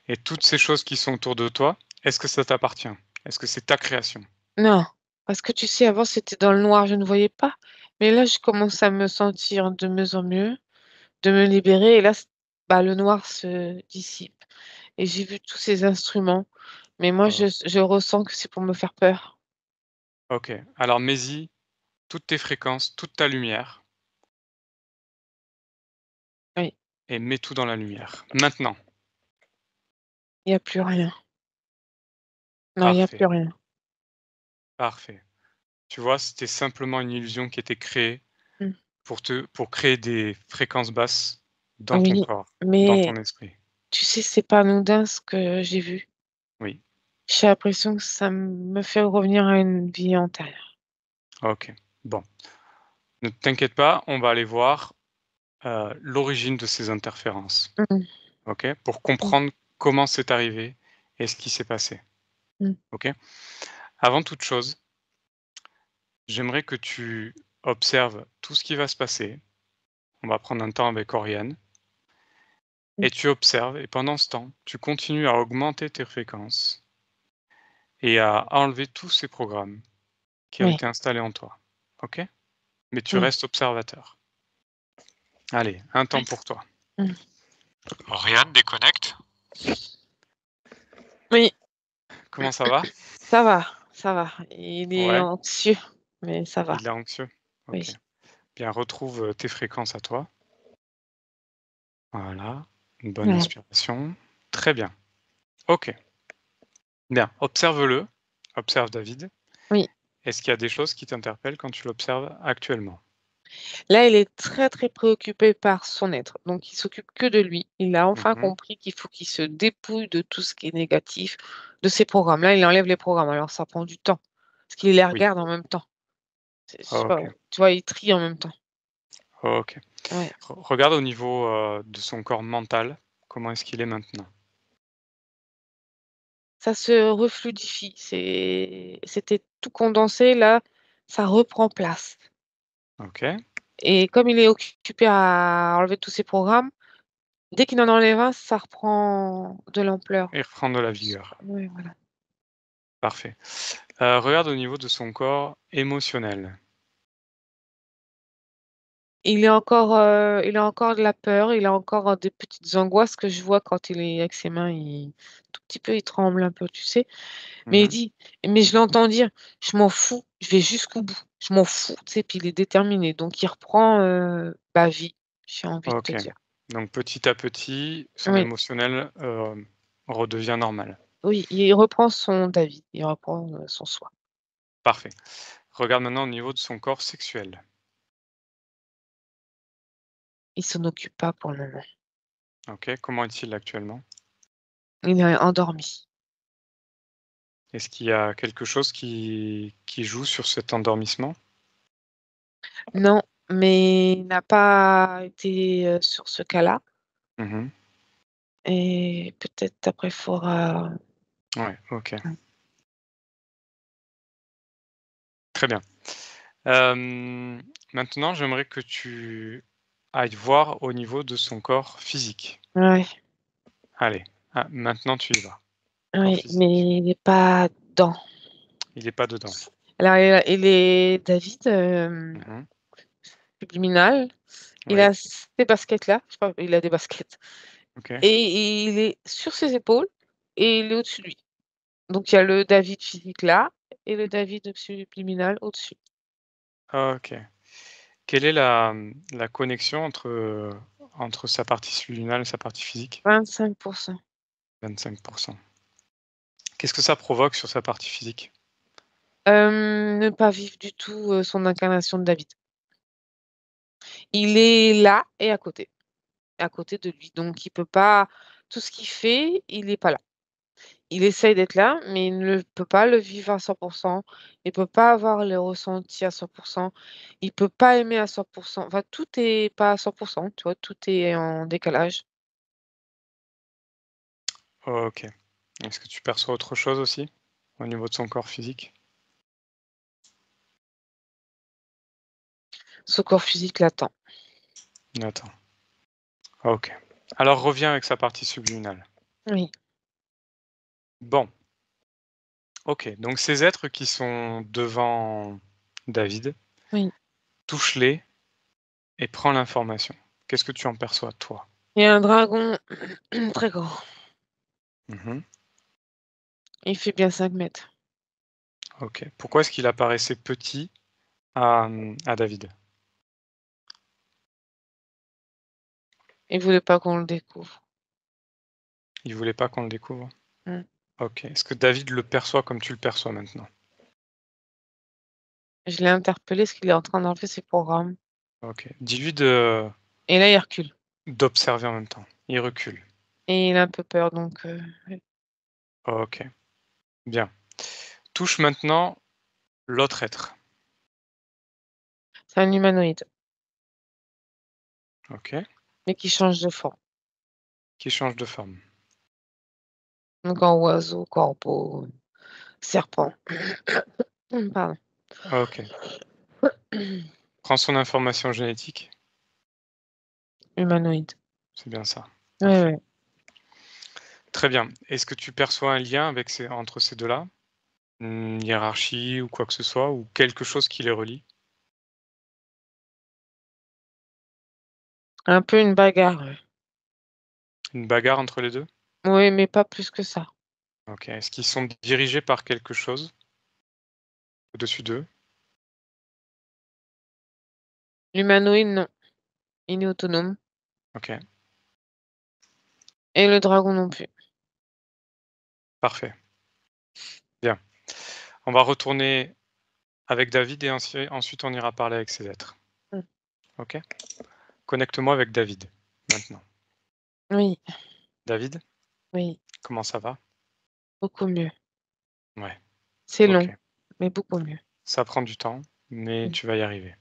Et toutes ces choses qui sont autour de toi, est-ce que ça t'appartient? Est-ce que c'est ta création? Non, parce que tu sais, avant, c'était dans le noir, je ne voyais pas. Mais là, je commence à me sentir de mieux en mieux, de me libérer. Et là, bah, le noir se dissipe. Et j'ai vu tous ces instruments. Mais moi, Oh, je ressens que c'est pour me faire peur. ok. Alors mets-y toutes tes fréquences, toute ta lumière, Oui, et mets tout dans la lumière. Maintenant. il n'y a plus rien. Non, il n'y a Parfait. plus rien. Parfait. Tu vois, c'était simplement une illusion qui était créée Mm. pour créer des fréquences basses dans ton Oui, corps, dans mais ton esprit. tu sais, c'est pas anodin ce que j'ai vu. Oui. J'ai l'impression que ça me fait revenir à une vie antérieure. Ok. Bon. Ne t'inquiète pas, on va aller voir l'origine de ces interférences. Mm, Ok? Pour mm, comprendre comment c'est arrivé et ce qui s'est passé. mm. Ok? Avant toute chose, j'aimerais que tu observes tout ce qui va se passer. On va prendre un temps avec Oriane. Mm. Et tu observes, et pendant ce temps, tu continues à augmenter tes fréquences et à enlever tous ces programmes qui ont Oui, été installés en toi. Ok? Mais tu oui. restes observateur. Allez, un temps pour toi. Mm. Oriane, déconnecte. Oui, Comment ça va? ça va, ça va. Il est Ouais, anxieux, mais ça va. il est anxieux. Oui. Ok. Bien, retrouve tes fréquences à toi. Voilà, une bonne Ouais. inspiration. Très bien. Ok. Bien, observe-le. Observe David. Oui. Est-ce qu'il y a des choses qui t'interpellent quand tu l'observes actuellement? Là, il est très, très préoccupé par son être. Donc, il s'occupe que de lui. Il a enfin Mhm. compris qu'il faut qu'il se dépouille de tout ce qui est négatif, de ses programmes. Là, il enlève les programmes. Alors, ça prend du temps. Parce qu'il les Oui. regarde en même temps. Je sais pas, Ok. tu vois, il trie en même temps. Ok. Ouais. Regarde au niveau de son corps mental. Comment est-ce qu'il est maintenant? Ça se refluidifie. C'était tout condensé. Là, ça reprend place. Ok. Et comme il est occupé à enlever tous ses programmes, dès qu'il en enlève un, ça reprend de l'ampleur. Il reprend de la vigueur. Ouais, voilà. Parfait. Regarde au niveau de son corps émotionnel. Il a encore de la peur, il a encore, des petites angoisses que je vois quand il est avec ses mains, tout petit peu, il tremble un peu, tu sais? Mais il Mhm. dit mais je l'entends dire: «Je m'en fous, je vais jusqu'au bout, je m'en fous», tu sais? Puis il est déterminé, donc il reprend, bah, vie, j'ai envie de te Ok. dire. Donc petit à petit, son Oui, émotionnel redevient normal. oui, il reprend son David, il reprend, son soi. Parfait. Regarde maintenant au niveau de son corps sexuel. Il s'en occupe pas pour le moment. Ok. Comment est-il actuellement? Il est endormi. Est-ce qu'il y a quelque chose qui joue sur cet endormissement? Non, mais il n'a pas été, sur ce cas-là Mhm. et peut-être après il faudra Ouais, ok. mmh, Très bien. Maintenant, j'aimerais que tu ailles voir au niveau de son corps physique. ouais, Allez, maintenant tu y vas. Corps oui, mais physique. il est pas dedans. Il est pas dedans. Alors il est David, Mhm. subliminal, il Oui, a ces baskets-là, je crois il a des baskets ok. et il est sur ses épaules et il est au-dessus de lui. Donc il y a le David physique là et le David subliminal au-dessus. Ok. Quelle est la connexion entre sa partie subliminale et sa partie physique? 25. 25%. Qu'est-ce que ça provoque sur sa partie physique? Ne pas vivre du tout, son incarnation de David. Il est là et à côté de lui, donc il peut pas tout ce qu'il fait, il est pas là. il essaye d'être là, mais il ne peut pas le vivre à 100%. Il ne peut pas avoir les ressentis à 100%. Il ne peut pas aimer à 100%. Enfin, tout n'est pas à 100%, tu vois, tout est en décalage. Ok. Est-ce que tu perçois autre chose aussi au niveau de son corps physique? Son corps physique l'attend. Attends. Ok. Alors reviens avec sa partie subliminale. Oui, Bon. Ok. Donc ces êtres qui sont devant David, oui. touche-les et prends l'information. Qu'est-ce que tu en perçois, toi? Il y a un dragon très grand. Mhm. Il fait bien 5 mètres. Ok. Pourquoi est-ce qu'il apparaissait petit à David? Il ne voulait pas qu'on le découvre. Il voulait pas qu'on le découvre? Mm. Ok. Est-ce que David le perçoit comme tu le perçois maintenant? Je l'ai interpellé parce qu'il est en train d'enlever ses programmes. Ok. Dis-lui Et là, il recule. d'observer en même temps. Il recule. Et il a un peu peur, donc ouais. Ok. Bien. Touche maintenant l'autre être. C'est un humanoïde, Ok. mais qui change de forme. Qui change de forme. Donc en oiseau, corbeau, serpent. Pardon. Ok. Prends son information génétique. Humanoïde. C'est bien ça. Ouais, Parfait. ouais. Très bien. Est-ce que tu perçois un lien entre ces deux-là? Une hiérarchie ou quoi que ce soit, ou quelque chose qui les relie? Un peu une bagarre. Ouais. Une bagarre entre les deux? Oui, mais pas plus que ça. Ok. Est-ce qu'ils sont dirigés par quelque chose au-dessus d'eux? L'humanoïde, non. Il est autonome. Ok. Et le dragon non plus. Parfait. Bien. On va retourner avec David et ensuite on ira parler avec ces êtres. Mm. Ok? Connecte-moi avec David maintenant. Oui, David, oui, comment ça va? beaucoup mieux. Ouais. C'est Ok. long, mais beaucoup mieux. Ça prend du temps, mais Mm. tu vas y arriver.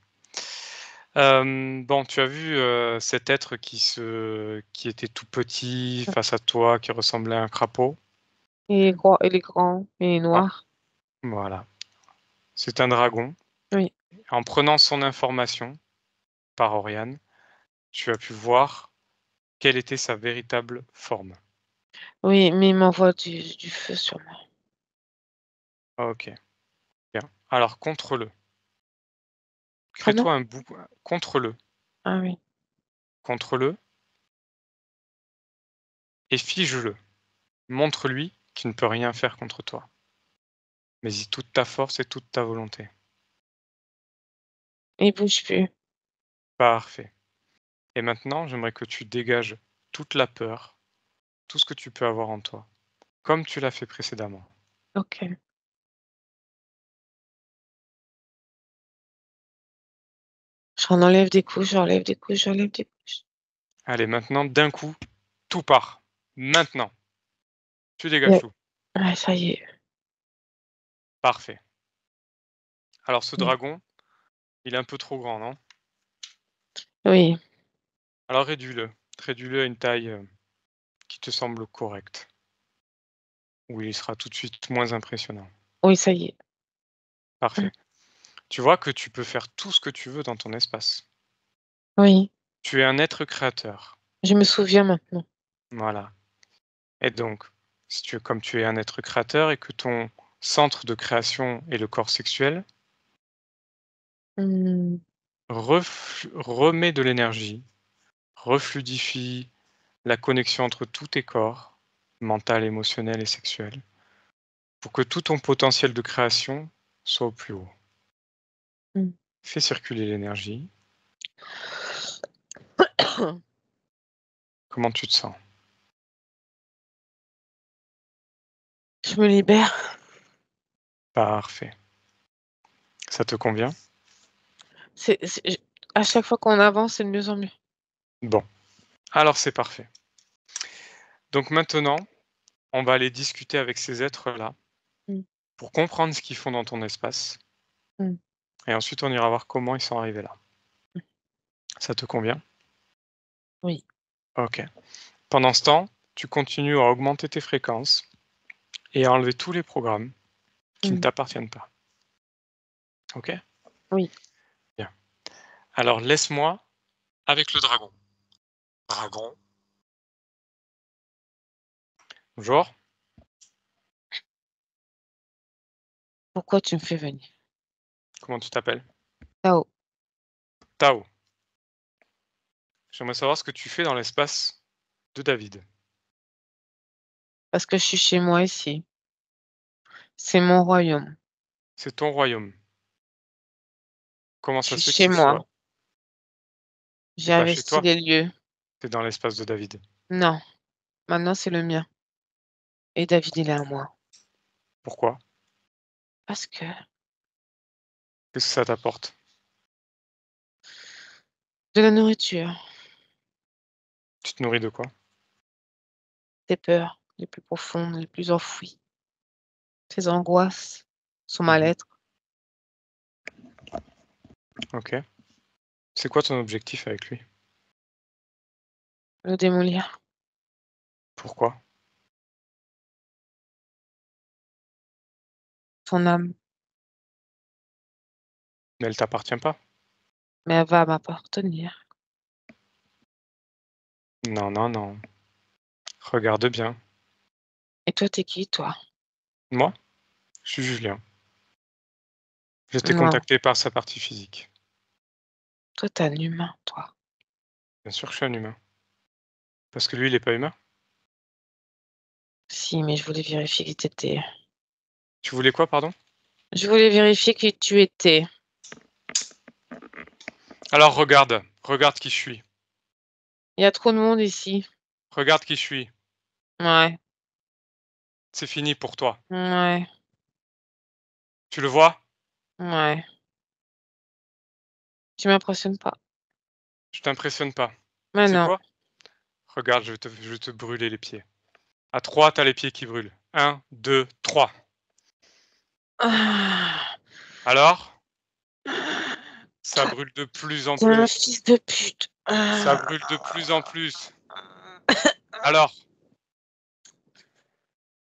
Bon, tu as vu cet être qui était tout petit face à toi, qui ressemblait à un crapaud. Il est grand, il est Ah, noir. voilà. C'est un dragon. Oui, En prenant son information par Oriane, tu as pu voir quelle était sa véritable forme. oui, mais il m'envoie du feu sur moi. Ok, bien. Alors, contre-le. Pardon? Crée-toi un bout. Contre-le. Ah oui. Contre-le et fige-le. Montre-lui qu'il ne peut rien faire contre toi. Mais y toute ta force et toute ta volonté. Il bouge plus. Parfait. Et maintenant, j'aimerais que tu dégages toute la peur, tout ce que tu peux avoir en toi, comme tu l'as fait précédemment. Ok. J'en enlève des couches, j'enlève des couches, j'enlève des couches. Allez, maintenant, d'un coup, tout part. Maintenant, tu dégages Ouais, tout. ouais, ça y est. Parfait. Alors, ce Mm. dragon, il est un peu trop grand, non? Oui, Alors, réduis-le. Réduis-le à une taille qui te semble correcte, où il sera tout de suite moins impressionnant. oui, ça y est. Mm. Parfait. Tu vois que tu peux faire tout ce que tu veux dans ton espace. Oui, Tu es un être créateur. je me souviens maintenant. Voilà. Et donc, si tu, comme tu es un être créateur et que ton centre de création est le corps sexuel, Mm. remets de l'énergie, refluidifie la connexion entre tous tes corps, mental, émotionnel et sexuel, pour que tout ton potentiel de création soit au plus haut. Mm. Fais circuler l'énergie. Comment tu te sens? Je me libère. Parfait. Ça te convient? À chaque fois qu'on avance, c'est de mieux en mieux. Bon, alors c'est parfait. Donc maintenant, On va aller discuter avec ces êtres-là Mmh. pour comprendre ce qu'ils font dans ton espace. Mmh. Et ensuite, on ira voir comment ils sont arrivés là. Mmh. Ça te convient? Oui. OK. Pendant ce temps, tu continues à augmenter tes fréquences et à enlever tous les programmes qui ne Mmh. t'appartiennent pas. OK? Oui. Bien. Alors laisse-moi avec le dragon. Dragon. Bonjour. Pourquoi tu me fais venir? Comment tu t'appelles? Tao, Tao. J'aimerais savoir ce que tu fais dans l'espace de David. parce que je suis chez moi ici. C'est mon royaume. C'est ton royaume. Comment Je ça suis se fait que chez tu moi. sois J'ai t'es pas chez investi toi? les lieux. T'es dans l'espace de David. Non, maintenant c'est le mien. Et David, il est à moi. Pourquoi? Parce que Qu'est-ce que ça t'apporte? de la nourriture, Tu te nourris de quoi? tes peurs les plus profondes, les plus enfouies, tes angoisses, son Mmh. mal-être, OK. C'est quoi ton objectif avec lui? le démolir, Pourquoi? son âme. Mais elle t'appartient pas? Mais elle va m'appartenir. Non, non, non. Regarde bien. Et toi, t'es qui, toi? Moi, je suis Julien. Je t'ai Non, contacté par sa partie physique. toi, t'es un humain, toi. Bien sûr que je suis un humain. Parce que lui, il est pas humain. Si, mais je voulais vérifier qui t'étais. Tu voulais quoi, pardon? Je voulais vérifier qui tu étais. Alors regarde qui je suis. Il y a trop de monde ici. Regarde qui je suis. Ouais, C'est fini pour toi. ouais, Tu le vois? ouais. Tu m'impressionnes pas. Je t'impressionne pas. Mais C'est non. quoi? Regarde, je vais te brûler les pieds. À 3, t'as les pieds qui brûlent. 1, 2, 3. Ah, Alors? Ça toi, brûle de plus en t'es un plus. fils de pute. Ça Ah. brûle de plus en plus. Alors?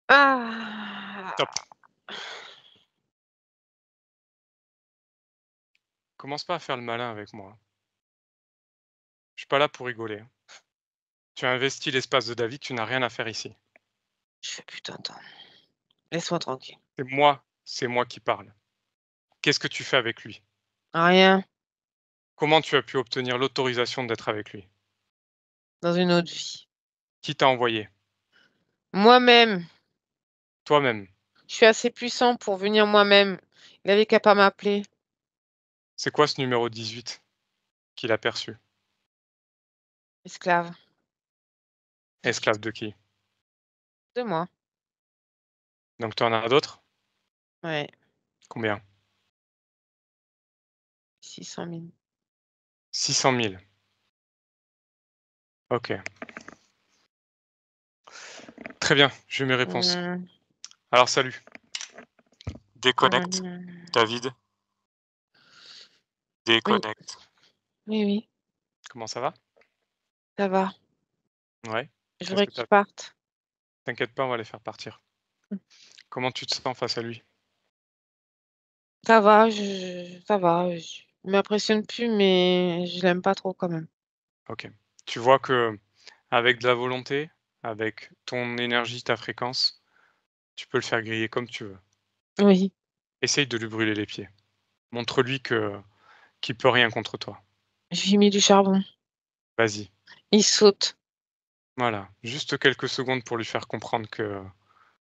Ah. Top. Commence pas à faire le malin avec moi. Je suis pas là pour rigoler, hein. Tu as investi l'espace de David, tu n'as rien à faire ici. Je fais putain de temps. Laisse-moi tranquille. C'est moi qui parle. Qu'est-ce que tu fais avec lui? Rien Comment tu as pu obtenir l'autorisation d'être avec lui? dans une autre vie. Qui t'a envoyé? Moi-même, Toi-même. je suis assez puissant pour venir moi-même. Il avait qu'à pas m'appeler. C'est quoi ce numéro 18 qu'il a perçu? Esclave Esclave de qui? de moi. Donc tu en as d'autres? Ouais, Combien? 600 000. 600 000. OK. Très bien, j'ai mes réponses. Mmh, Alors salut. Déconnecte, mmh. David. Oui, Déconnecte. oui, oui, Comment ça va? ça va. Ouais. Je Qu'est-ce voudrais que qu'il t'as? parte. T'inquiète pas, on va les faire partir. Mmh. Comment tu te sens face à lui? Ça va, ça va. Il m'impressionne plus, mais je l'aime pas trop quand même. OK. Tu vois que avec de la volonté, avec ton énergie, ta fréquence, tu peux le faire griller comme tu veux. Oui, Essaye de lui brûler les pieds. Montre-lui que qu'il peut rien contre toi. je lui ai mis du charbon. Vas-y. Il saute. Voilà, juste quelques secondes pour lui faire comprendre que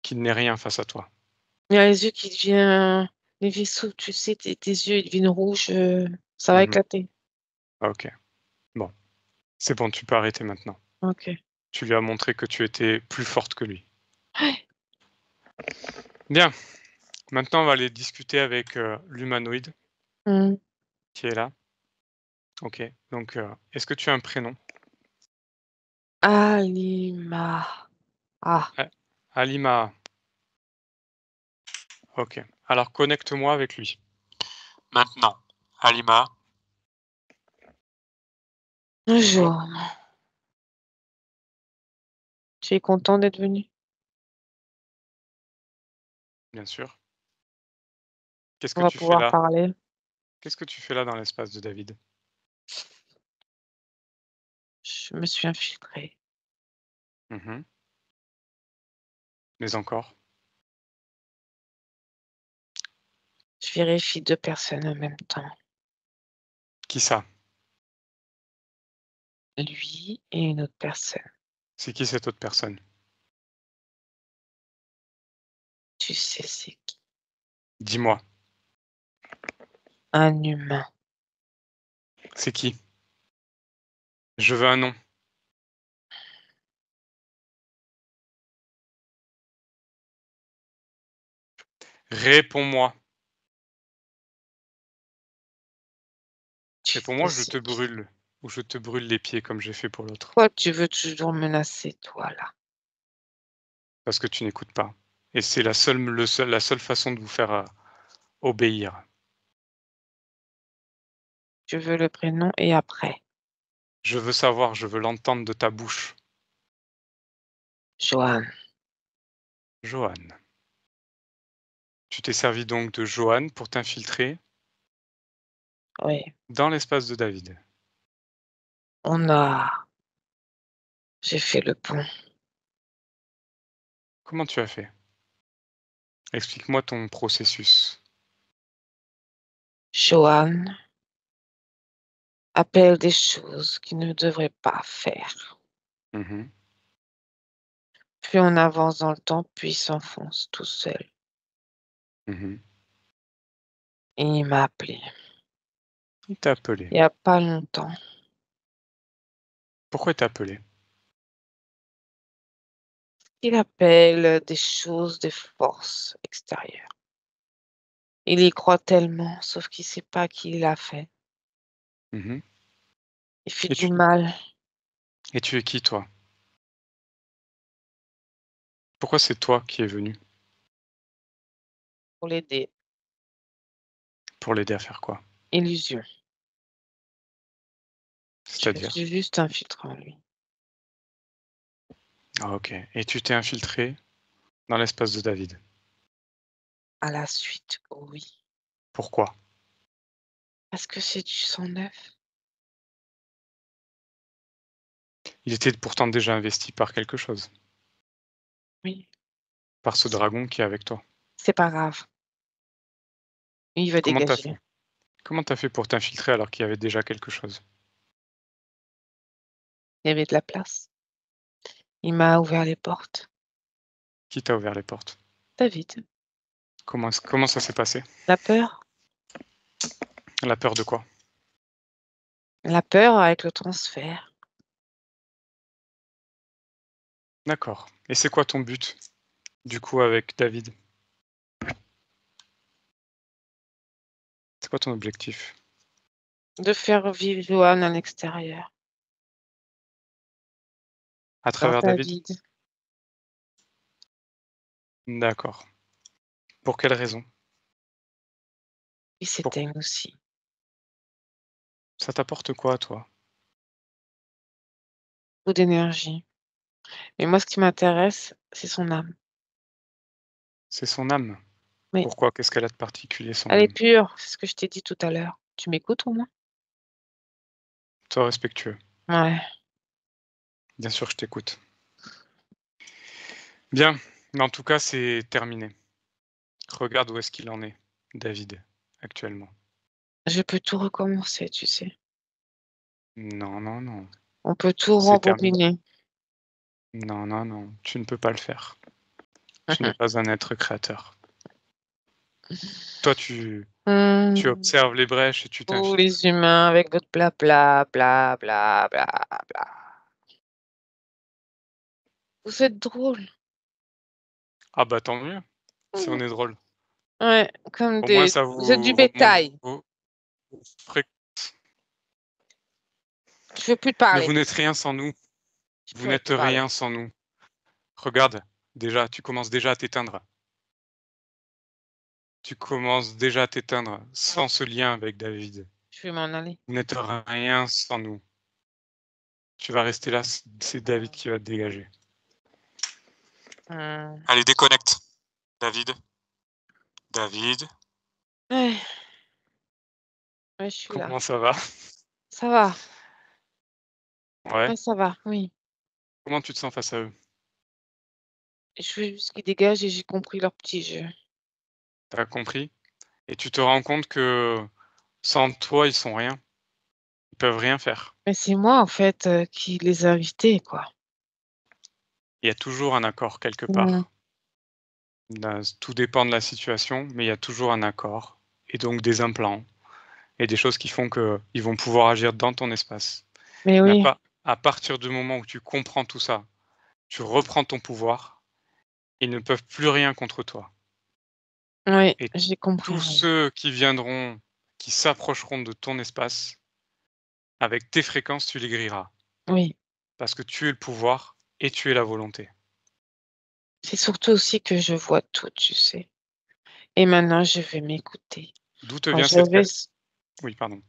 qu'il n'est rien face à toi. Il a les yeux qui deviennent les vaisseaux, tu sais, tes yeux, ils deviennent rouges, ça va Mmh. éclater. OK. Bon, c'est bon, tu peux arrêter maintenant. OK. Tu lui as montré que tu étais plus forte que lui. Ouais. Bien, maintenant on va aller discuter avec, l'humanoïde Mmh. qui est là. OK, donc, est-ce que tu as un prénom? Alima. Ah, A Halima. Ok. Alors connecte-moi avec lui. Maintenant. Halima. Bonjour. Tu es content d'être venu? Bien sûr. Qu'est-ce On que va tu fais pouvoir là? parler. Qu'est-ce que tu fais là dans l'espace de David? Je me suis infiltrée. Mhm. Mais encore. Je vérifie 2 personnes en même temps. Qui ça? Lui et une autre personne. C'est qui cette autre personne? Tu sais c'est qui? Dis-moi. Un humain. C'est qui? Je veux un nom. Réponds-moi. Tu Réponds-moi, sais je c'est te qui? brûle. Ou je te brûle les pieds comme j'ai fait pour l'autre. Pourquoi tu veux toujours menacer, toi, là? Parce que tu n'écoutes pas. Et c'est la seule façon de vous faire obéir. Tu veux le prénom et après. Je veux savoir, je veux l'entendre de ta bouche. Joanne. Johan. Tu t'es servi donc de Johan pour t'infiltrer Oui. dans l'espace de David. J'ai fait le pont. Comment tu as fait? Explique-moi ton processus. Joanne appelle des choses qu'il ne devrait pas faire. Mhm. Puis on avance dans le temps, puis il s'enfonce tout seul. Mhm. Et il m'a appelé. Il t'a appelé. Il n'y a pas longtemps. Pourquoi il t'a appelé? Il appelle des choses, des forces extérieures. Il y croit tellement, sauf qu'il ne sait pas qui l'a fait. Mhm. Il fait Et du tu, mal et tu es qui, toi? Pourquoi c'est toi qui es venu? pour l'aider. Pour l'aider à faire quoi? Illusion. Je me C'est-à-dire? suis juste infiltrée en lui. Ah, ok. Et tu t'es infiltré dans l'espace de David. À la suite, oui. Pourquoi? Parce que c'est du sang neuf. Il était pourtant déjà investi par quelque chose. Oui. Par ce dragon qui est avec toi. C'est pas grave. Il veut Comment t'as dégager. fait? Comment t'as fait pour t'infiltrer alors qu'il y avait déjà quelque chose? Il y avait de la place. Il m'a ouvert les portes. Qui t'a ouvert les portes? David. Comment ça s'est passé? La peur. La peur de quoi? La peur avec le transfert. D'accord. Et c'est quoi ton but, du coup, avec David? C'est quoi ton objectif? De faire vivre Joanne à l'extérieur. À Dans travers David? David. D'accord. Pour quelle raison? Il Pour... s'éteigne aussi. Ça t'apporte quoi, toi? Beaucoup d'énergie. Mais moi, ce qui m'intéresse, c'est son âme. C'est son âme. Oui. Pourquoi? Qu'est-ce qu'elle a de particulier, son Elle est âme? pure. C'est ce que je t'ai dit tout à l'heure. Tu m'écoutes au moins? Sois respectueux. Ouais. Bien sûr, je t'écoute. Bien, mais en tout cas, c'est terminé. Regarde où est-ce qu'il en est, David, actuellement. Je peux tout recommencer, tu sais. Non, non, non. On peut tout C'est terminé. rembobiner. Non, non, non. Tu ne peux pas le faire. Tu n'es pas un être créateur. Toi, tu observes les brèches et tu Vous, t'infiltres. les humains, avec votre blabla, bla, bla, bla, bla. Vous êtes drôles. Ah bah tant mieux, si on est drôle. Ouais, comme Au moins des... ça Vous êtes du vous remonte bétail. vos fréquences. Je veux plus te Mais parler. vous n'êtes rien sans nous. Je Vous peux n'êtes plus parler. rien sans nous. Regarde, Déjà, tu commences déjà à t'éteindre. Tu commences déjà à t'éteindre sans ce lien avec David. Je vais m'en aller. Vous n'êtes rien sans nous. Tu vas rester là, c'est David qui va te dégager. Allez, déconnecte. David. David. Ouais. Ouais, je suis là. Comment ça va? Ça va. Ouais. Ouais, ça va, oui. Comment tu te sens face à eux? Je veux juste qu'ils dégagent et j'ai compris leur petit jeu. T'as compris? Et tu te rends compte que sans toi, ils sont rien. Ils peuvent rien faire. Mais c'est moi, en fait, qui les ai invités, quoi. Il y a toujours un accord quelque Mmh. part. Tout dépend de la situation, mais il y a toujours un accord et donc des implants et des choses qui font qu'ils vont pouvoir agir dans ton espace. Mais Mais oui, à partir du moment où tu comprends tout ça, tu reprends ton pouvoir, ils ne peuvent plus rien contre toi. oui, Et j'ai compris, tous oui. ceux qui viendront, qui s'approcheront de ton espace, avec tes fréquences, tu les grilleras. Oui. Parce que tu es le pouvoir et tu es la volonté. C'est surtout aussi que je vois tout, tu sais. Et maintenant, je vais m'écouter. D'où te Quand vient je cette vais s oui, pardon.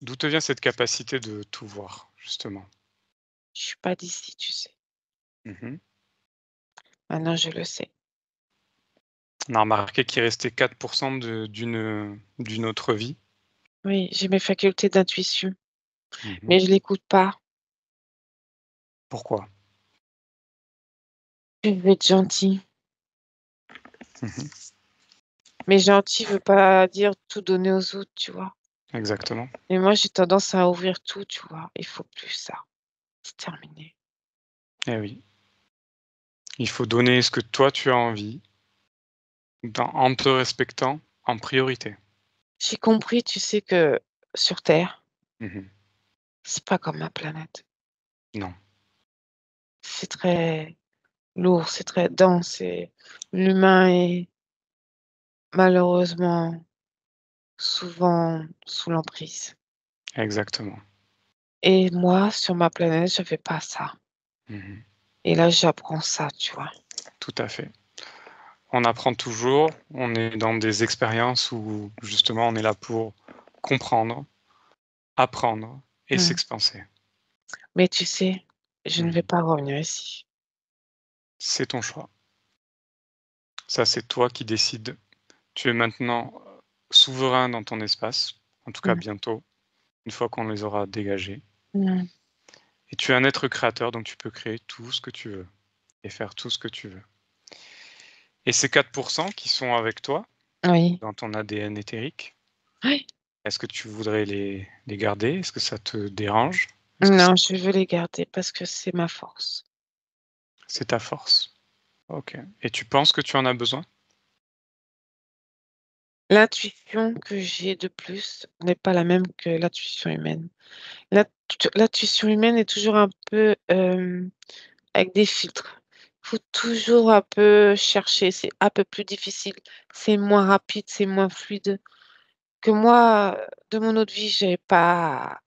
D'où te vient cette capacité de tout voir, justement? je suis pas d'ici, tu sais. Mmh. Maintenant, je le sais. On a remarqué qu'il restait 4 d'une autre vie. Oui, j'ai mes facultés d'intuition, Mmh. mais je l'écoute pas. Pourquoi? Je veux être gentille. Mmh. Mais gentil veut pas dire tout donner aux autres, tu vois? Exactement. Et moi, j'ai tendance à ouvrir tout, tu vois? Il faut plus ça. C'est terminé. Eh oui. Il faut donner ce que toi tu as envie, en te respectant en priorité. J'ai compris, tu sais, que sur terre, Mmh. c'est pas comme ma planète. Non, C'est très lourd, c'est très dense et l'humain est malheureusement souvent sous l'emprise. exactement. Et moi, sur ma planète, j'avais pas ça. Mmh. Et là, j'apprends ça, tu vois? Tout à fait. On apprend toujours, on est dans des expériences où justement on est là pour comprendre, apprendre et Mmh. s'expanser. Mais tu sais, je ne vais Mmh. pas revenir ici. C'est ton choix. Ça, c'est toi qui décides. Tu es maintenant, souverain dans ton espace, en tout cas Mmh. bientôt, une fois qu'on les aura dégagés Mmh. et tu es un être créateur, donc tu peux créer tout ce que tu veux et faire tout ce que tu veux et ces 4 qui sont avec toi, Oui. dans ton ADN éthérique, Oui. est-ce que tu voudrais les garder? Est-ce que ça te dérange? Est-ce que Non, je veux les garder parce que c'est ma force. c'est ta force? OK et tu penses que tu en as besoin? L'intuition que j'ai de plus n'est pas la même que l'intuition humaine. L'intuition humaine est toujours un peu, avec des filtres. Il faut toujours un peu chercher, c'est un peu plus difficile, c'est moins rapide, c'est moins fluide. Que moi, de mon autre vie, j'avais pas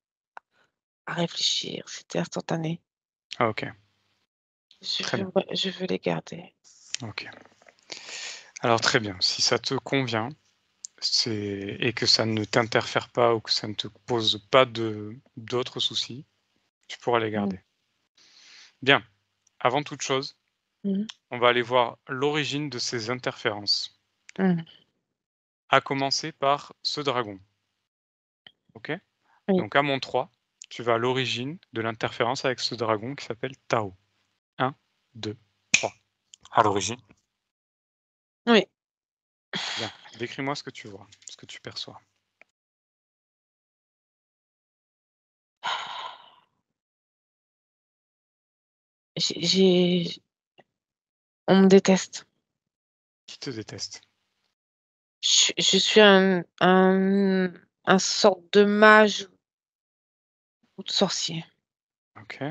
à réfléchir, c'était instantané. Ah OK, Je très veux bien. ouais, je veux les garder. OK. Alors très bien, si ça te convient, c'est et que ça ne t'interfère pas ou que ça ne te pose pas d'autres soucis, tu pourras les Mmh. garder. Bien, avant toute chose, Mmh. on va aller voir l'origine de ces interférences, Mmh. à commencer par ce dragon, OK? Oui, Donc à mon 3, tu vas à l'origine de l'interférence avec ce dragon qui s'appelle Tao. 1, 2, 3. À l'origine. oui. Bien, décris-moi ce que tu vois, ce que tu perçois. J'ai on me déteste. Qui te déteste? Je suis un sorte de mage ou de sorcier. OK.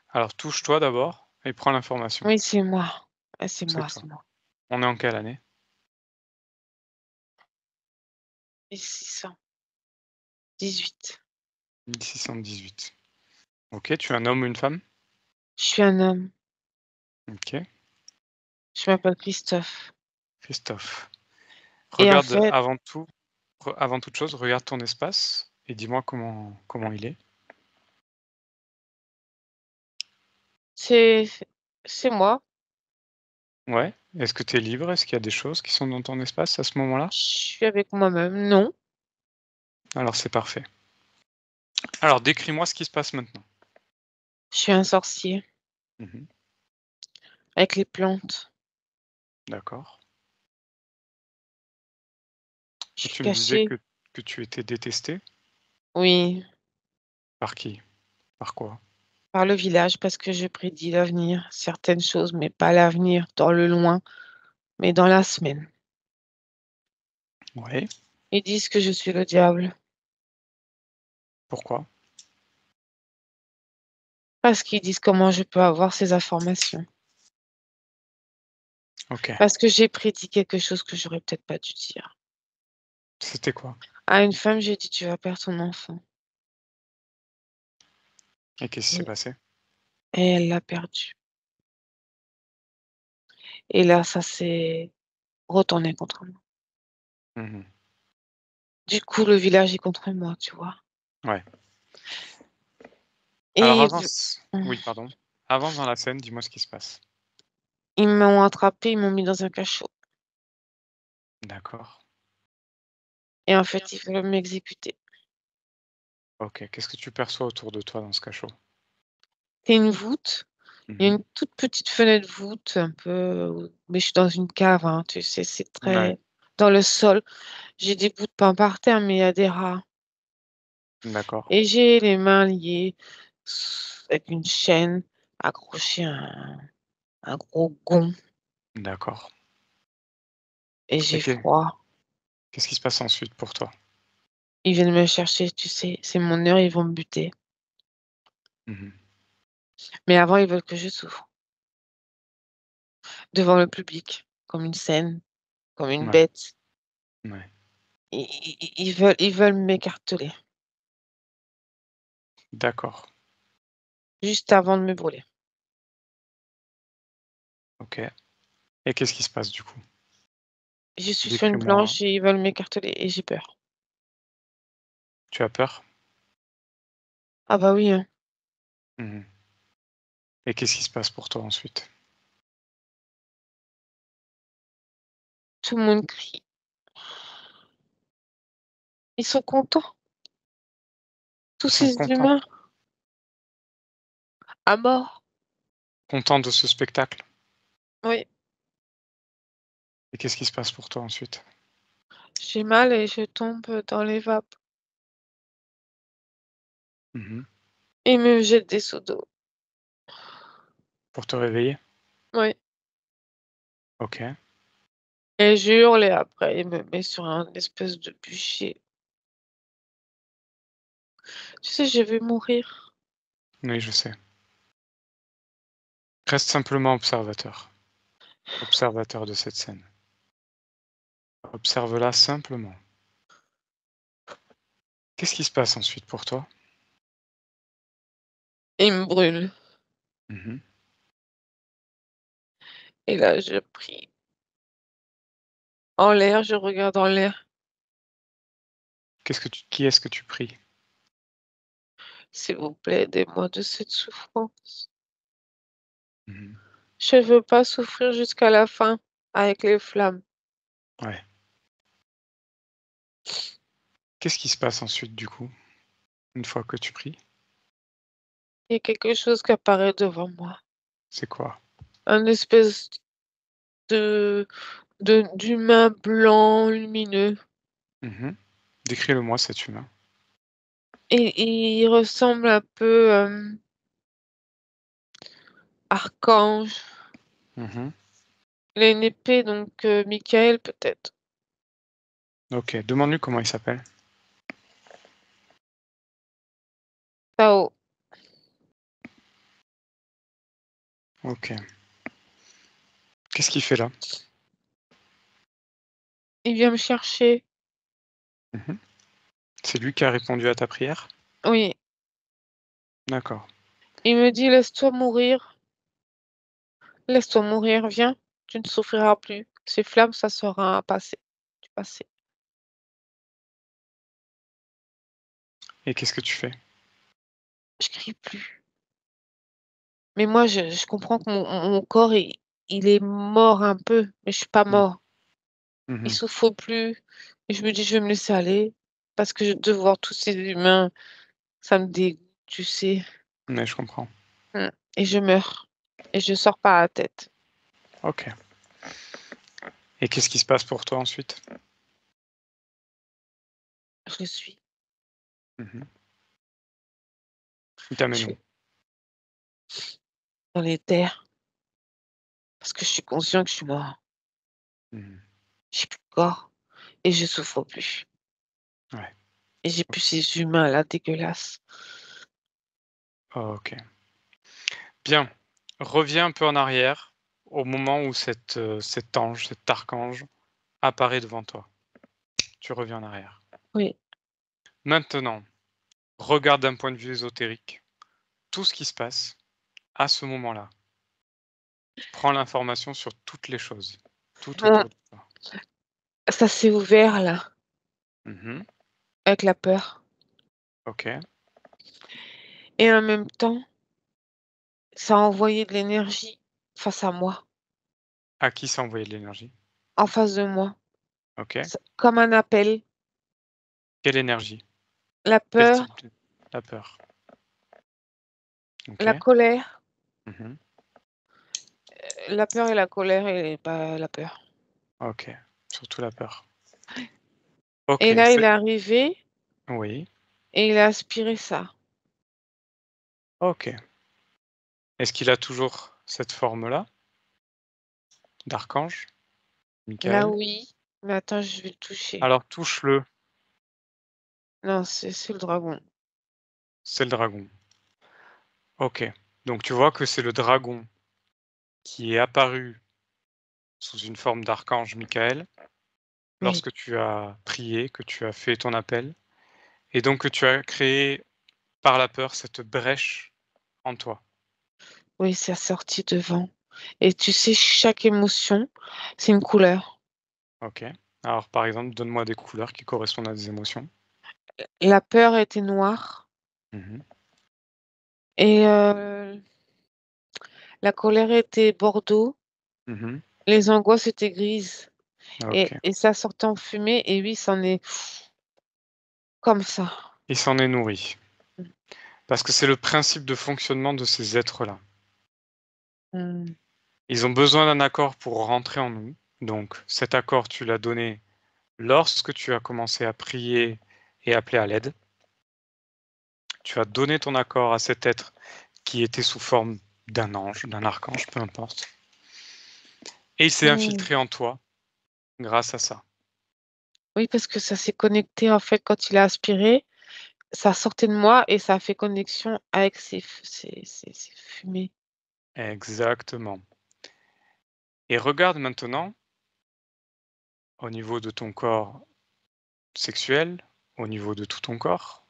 Alors touche-toi d'abord et prends l'information. Oui, c'est moi. Ouais, c'est C'est moi, toi. c'est moi. On est en quelle année? 1618. 1618. OK, tu es un homme ou une femme? Je suis un homme. OK. Je m'appelle Christophe. Christophe. Et en Regarde fait, avant toute chose, regarde ton espace et dis-moi comment il est. c'est c'est moi. Ouais. Est-ce que tu es libre? Est-ce qu'il y a des choses qui sont dans ton espace à ce moment-là? Je suis avec moi-même. Non, Alors c'est parfait. Alors décris-moi ce qui se passe maintenant. je suis un sorcier Mhm. avec les plantes. D'accord. Je Et suis tu me disais cachée. que tu étais détesté? Oui, Par qui? Par quoi? par le village parce que je prédis l'avenir, certaines choses, mais pas l'avenir dans le loin, mais dans la semaine. Ouais. Ils disent que je suis le diable Pourquoi? parce qu'ils disent comment je peux avoir ces informations. Ok. Parce que j'ai prédit quelque chose que j'aurais peut-être pas dû dire. C'était quoi? À une femme, j'ai dit tu vas perdre ton enfant. Et qu'est-ce qui s'est Et, passé? et elle l'a perdu. Et là, ça s'est retourné contre moi. Mhm. Du coup, le village est contre moi, tu vois. Ouais. Alors Et avance. Oui, pardon. Avance dans la scène, dis-moi ce qui se passe. ils m'ont attrapé, ils m'ont mis dans un cachot. D'accord. Et en fait, ils veulent m'exécuter. Ok. Qu'est-ce que tu perçois autour de toi dans ce cachot? C'est une voûte. Il y a Mhm. une toute petite fenêtre voûte, un peu, mais je suis dans une cave, hein, tu sais, c'est Ouais. très dans le sol. J'ai des bouts de pain par terre, mais il y a des rats. D'accord. Et j'ai les mains liées avec une chaîne accrochée à un gros gond. D'accord. Et Et j'ai froid. qu'est-ce qui se passe ensuite pour toi? Ils viennent me chercher, tu sais, c'est mon heure, ils vont me buter. Mhm. Mais avant, ils veulent que je souffre devant le public, comme une scène, comme une Ouais. bête. Ouais. Ils veulent m'écarteler D'accord. juste avant de me brûler. Ok. Et qu'est-ce qui se passe du coup? Je suis sur une Décris-moi. planche et ils veulent m'écarteler et j'ai peur. Tu as peur? Ah bah oui, hein. Mhm. Et qu'est-ce qui se passe pour toi ensuite? Tout le monde crie. Ils sont contents, tous Ils sont ces contents. humains à mort. Contents de ce spectacle. Oui, Et qu'est-ce qui se passe pour toi ensuite? j'ai mal et je tombe dans les vapes. Mhm. Ils me jettent des seaux d'eau. Pour te réveiller? Oui. Ok. Et je hurle et après, il me met sur un espèce de bûcher. Tu sais, je vais mourir. Oui, je sais. Reste simplement observateur. Observateur de cette scène. Observe-la simplement. Qu'est-ce qui se passe ensuite pour toi? Il me brûle. Mhm. Et là, je prie. En l'air, je regarde en l'air. Qui est-ce que tu pries? S'il vous plaît, aidez-moi de cette souffrance. Mhm. Je ne veux pas souffrir jusqu'à la fin avec les flammes. Ouais. Qu'est-ce qui se passe ensuite du coup, une fois que tu pries? Il y a quelque chose qui apparaît devant moi. C'est quoi? Un espèce de d'humain blanc lumineux. Mhm. Décris-le-moi cet humain. Et il ressemble un peu archange. Mhm. Il a une épée, donc Michael peut-être. Ok, demande-lui comment il s'appelle. Tao. Ok. Qu'est-ce qu'il fait là? Il vient me chercher. Mhm. C'est lui qui a répondu à ta prière? Oui. D'accord. Il me dit laisse-toi mourir. Laisse-toi mourir, viens. Tu ne souffriras plus. Ces flammes, ça sera un passé, du passé. Et qu'est-ce que tu fais? Je crie plus. Mais moi, je comprends que mon corps, il est mort un peu, mais je suis pas Mmh. mort. Il Mmh. souffre plus. Et je me dis: «Je vais me laisser aller» parce que de voir tous ces humains, ça me dégoûte, tu sais? Ouais, je comprends. Et je meurs. Et je sors par la tête. OK. Et qu'est-ce qui se passe pour toi ensuite? Je suis. Mmh. Il Je t'amène où? suis dans les terres parce que je suis conscient que je suis mort. Mmh. J'ai plus de corps et je souffre plus. Ouais. Et j'ai plus ces humains-là dégueulasses. OK. Bien. Reviens un peu en arrière, au moment où cet ange, cet archange apparaît devant toi. Tu reviens en arrière. Oui. Maintenant, regarde d'un point de vue ésotérique tout ce qui se passe à ce moment-là. Prends l'information sur toutes les choses, tout Bon, autour de toi. ça s'est ouvert là, Mmh. avec la peur. OK. Et en même temps, ça a envoyé de l'énergie face à moi, À qui ça envoyait de l'énergie? en face de moi. OK. Comme un appel. Quelle énergie? La Quel peur, type de la peur. la OK. colère, Mmh. la peur et la colère et pas la peur. OK. Surtout la peur. Et OK, là, il c'est est arrivé oui. et il a aspiré ça. OK. Est-ce qu'il a toujours cette forme-là d'archange, Là, Michael? oui. Mais attends, je vais le toucher. Alors touche-le, Non, c'est le dragon. c'est le dragon. OK. Donc tu vois que c'est le dragon qui est apparu sous une forme d'archange Michael Oui, lorsque tu as prié, que tu as fait ton appel et donc que tu as créé par la peur cette brèche en toi. oui, c'est sorti devant. Et tu sais, chaque émotion, c'est une couleur. OK. Alors par exemple, donne-moi des couleurs qui correspondent à des émotions. La peur était noire Mmh. et la colère était bordeaux, Mmh. les angoisses étaient grises OK. et ça sortait en fumée et oui, c'en est comme ça. Il s'en est nourri. Mmh. Parce que c'est le principe de fonctionnement de ces êtres-là. Mmh. Ils ont besoin d'un accord pour rentrer en nous. Donc cet accord, tu l'as donné lorsque tu as commencé à prier et appeler à l'aide. Tu as donné ton accord à cet être qui était sous forme d'un ange, d'un archange, peu importe. Et il s'est Mmh. infiltré en toi grâce à ça. Oui, parce que ça s'est connecté, en fait, quand il a aspiré, ça sortait de moi et ça a fait connexion avec ces fumées. Exactement. Et regarde maintenant au niveau de ton corps sexuel, au niveau de tout ton corps,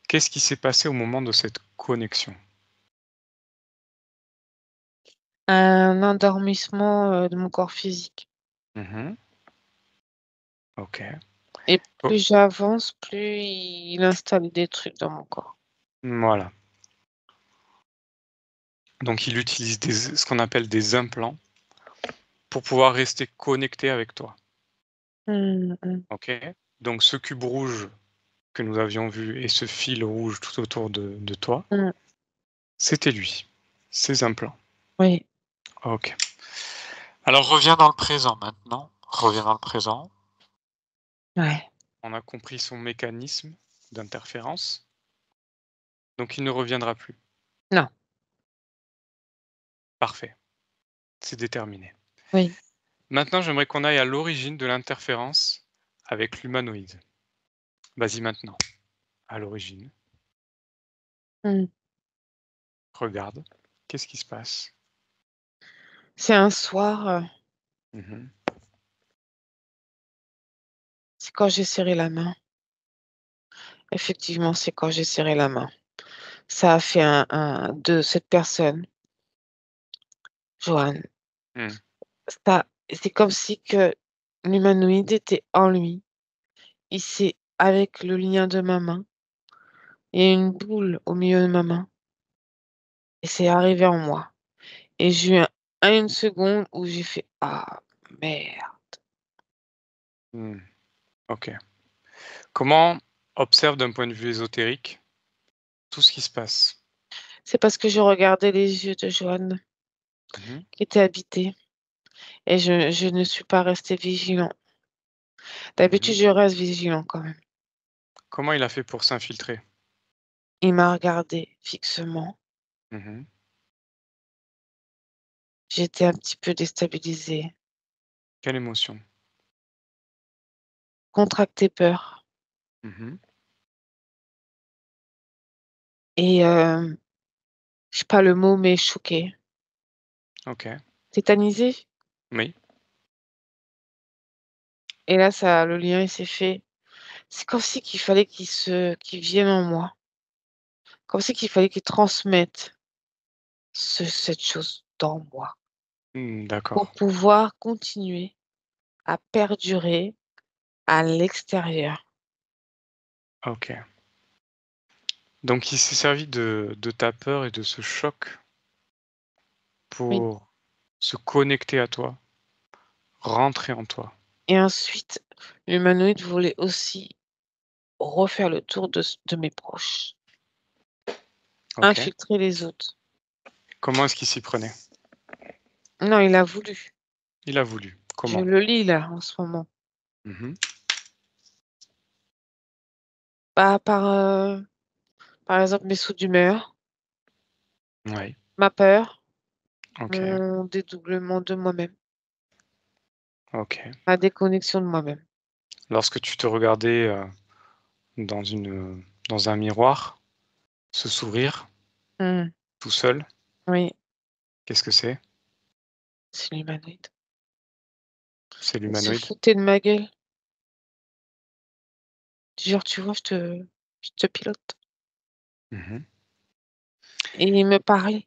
qu'est-ce qui s'est passé au moment de cette connexion? Un endormissement, de mon corps physique Mmh. OK. et Oh, plus j'avance, plus il installe des trucs dans mon corps. voilà. Donc il utilise ce qu'on appelle des implants pour pouvoir rester connecté avec toi. Mmh mh. OK? Donc ce cube rouge que nous avions vu et ce fil rouge tout autour de toi, Mmh. c'était lui, ses implants. Oui. OK. Alors reviens dans le présent maintenant. Reviens dans le présent. Ouais. On a compris son mécanisme d'interférence, donc il ne reviendra plus. Non. Parfait, c'est déterminé. Oui. Maintenant, j'aimerais qu'on aille à l'origine de l'interférence avec l'humanoïde. Vas-y maintenant, à l'origine. Mmh. Regarde, qu'est-ce qui se passe? C'est un soir, Mmh. c'est quand j'ai serré la main. Effectivement, c'est quand j'ai serré la main. Ça a fait un de cette personne, Joanne, Mmh. c'est comme si que l'humanoïde était en lui. Il s'est avec le lien de ma main, il y a une boule au milieu de ma main et c'est arrivé en moi et j'ai eu une seconde où j'ai fait: «Ah merde!» Mmh. OK. Comment observe d'un point de vue ésotérique tout ce qui se passe? C'est parce que je regardais les yeux de Joanne Mmh. qui étaient habités et je ne suis pas restée vigilant. D'habitude, Mmh. je reste vigilant quand même. Comment il a fait pour s'infiltrer? Il m'a regardée fixement. Mmh. J'étais un petit peu déstabilisée, Quelle émotion? contractée peur Mmh. et je sais pas le mot, mais choquée. OK. Tétanisée Oui. et là ça le lien il s'est fait. C'est comme si qu'il fallait qu'il vienne en moi, comme si qu'il fallait qu'il transmette cette chose dans moi Mmh, pour d'accord. pouvoir continuer à perdurer à l'extérieur. OK. Donc il s'est servi de ta peur et de ce choc Oui pour se connecter à toi, rentrer en toi. et ensuite, l'humanoïde voulait aussi refaire le tour de mes proches, OK. infiltrer les autres. Comment est-ce qu'il s'y prenait? Non, il a voulu. Il a voulu. Je Comment? le lis là, en ce moment. Mmh. Bah, par exemple, mes sauts d'humeur, Ouais. ma peur, OK. mon dédoublement de moi-même, OK. ma déconnexion de moi-même. Lorsque tu te regardais, dans dans un miroir, ce sourire, Mmh. tout seul, Oui, qu'est-ce que c'est? c'est l'humanoïde. C'est Il se l'humanoïde? foutait de ma gueule. Genre, tu vois, je te pilote. Mmh. Et il me parlait.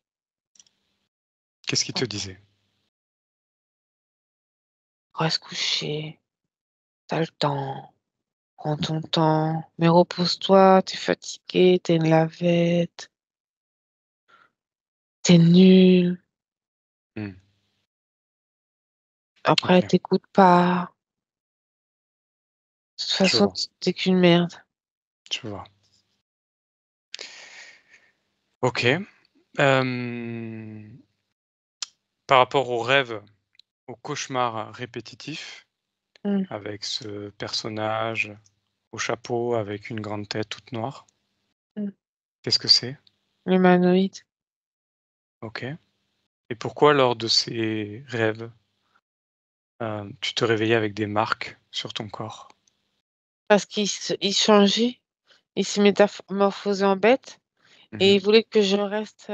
Qu'est-ce qu'il te disait? Reste couché, t'as le temps, prends ton temps, mais repose-toi, t'es fatigué, t'es une lavette, t'es nul. Mmh. Après, OK, t'écoutes pas. De toute je façon, vois, t'es qu'une merde. je vois. OK. Hem, Par rapport aux rêves, aux cauchemars répétitifs, Mmh, avec ce personnage au chapeau avec une grande tête toute noire, mmh. qu'est-ce que c'est? L'humanoïde. OK. Et pourquoi lors de ces rêves, tu te réveillais avec des marques sur ton corps? Parce il changeait, il se métamorphosait en bête et Mmh. il voulait que je reste,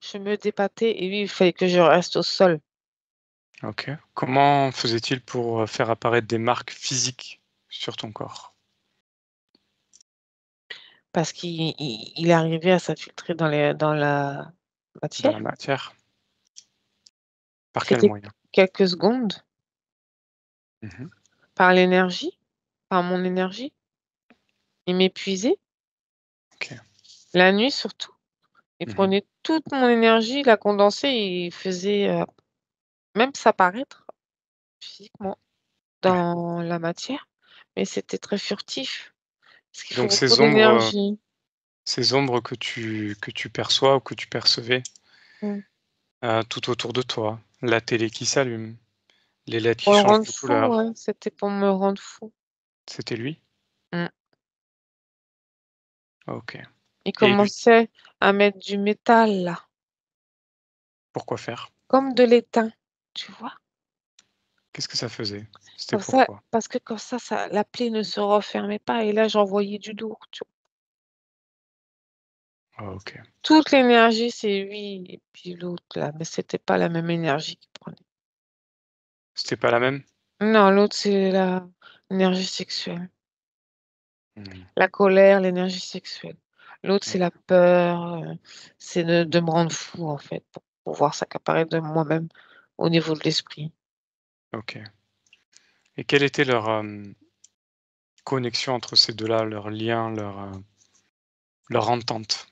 je me débattais et lui, il fallait que je reste au sol. OK. Comment faisait-il pour, faire apparaître des marques physiques sur ton corps? Parce qu'il arrivait à s'infiltrer dans la Dans la matière. matière? Par quel C'était moyen? quelques secondes, Mmh. par l'énergie, par mon énergie. Il m'épuisait, OK. la nuit surtout. Il Mmh. prenait toute mon énergie, il la condensait et il faisait, même s'apparaître physiquement Ouais. dans la matière, mais c'était très furtif, parce qu'il faut Donc beaucoup d'énergie. ces ombres que tu perçois ou que tu percevais, Mmh. tout autour de toi, la télé qui s'allume, les LED qui Pour le changent rendre de fou, couleur, ouais, c'était pour me rendre fou. c'était lui? Mmh. OK. Il Et lui, commençait à mettre du métal là, pourquoi faire? comme de l'étain, tu vois? Qu'est-ce que ça faisait? C'était Comme ça pourquoi? parce que comme ça la plaie ne se refermait pas et là j'envoyais du lourd, tu vois? Ah, OK. Toute l'énergie, c'est lui et puis l'autre là, mais c'était pas la même énergie qu'il prenait. C'était pas la même? Non, l'autre, c'est la l'énergie sexuelle. Mmh. La colère, l'énergie sexuelle. L'autre, c'est OK. la peur, c'est de me rendre fou, en fait, pour pouvoir s'accaparer de moi-même au niveau de l'esprit. OK. Et quelle était leur, connexion entre ces 2-là, leur lien, leur entente?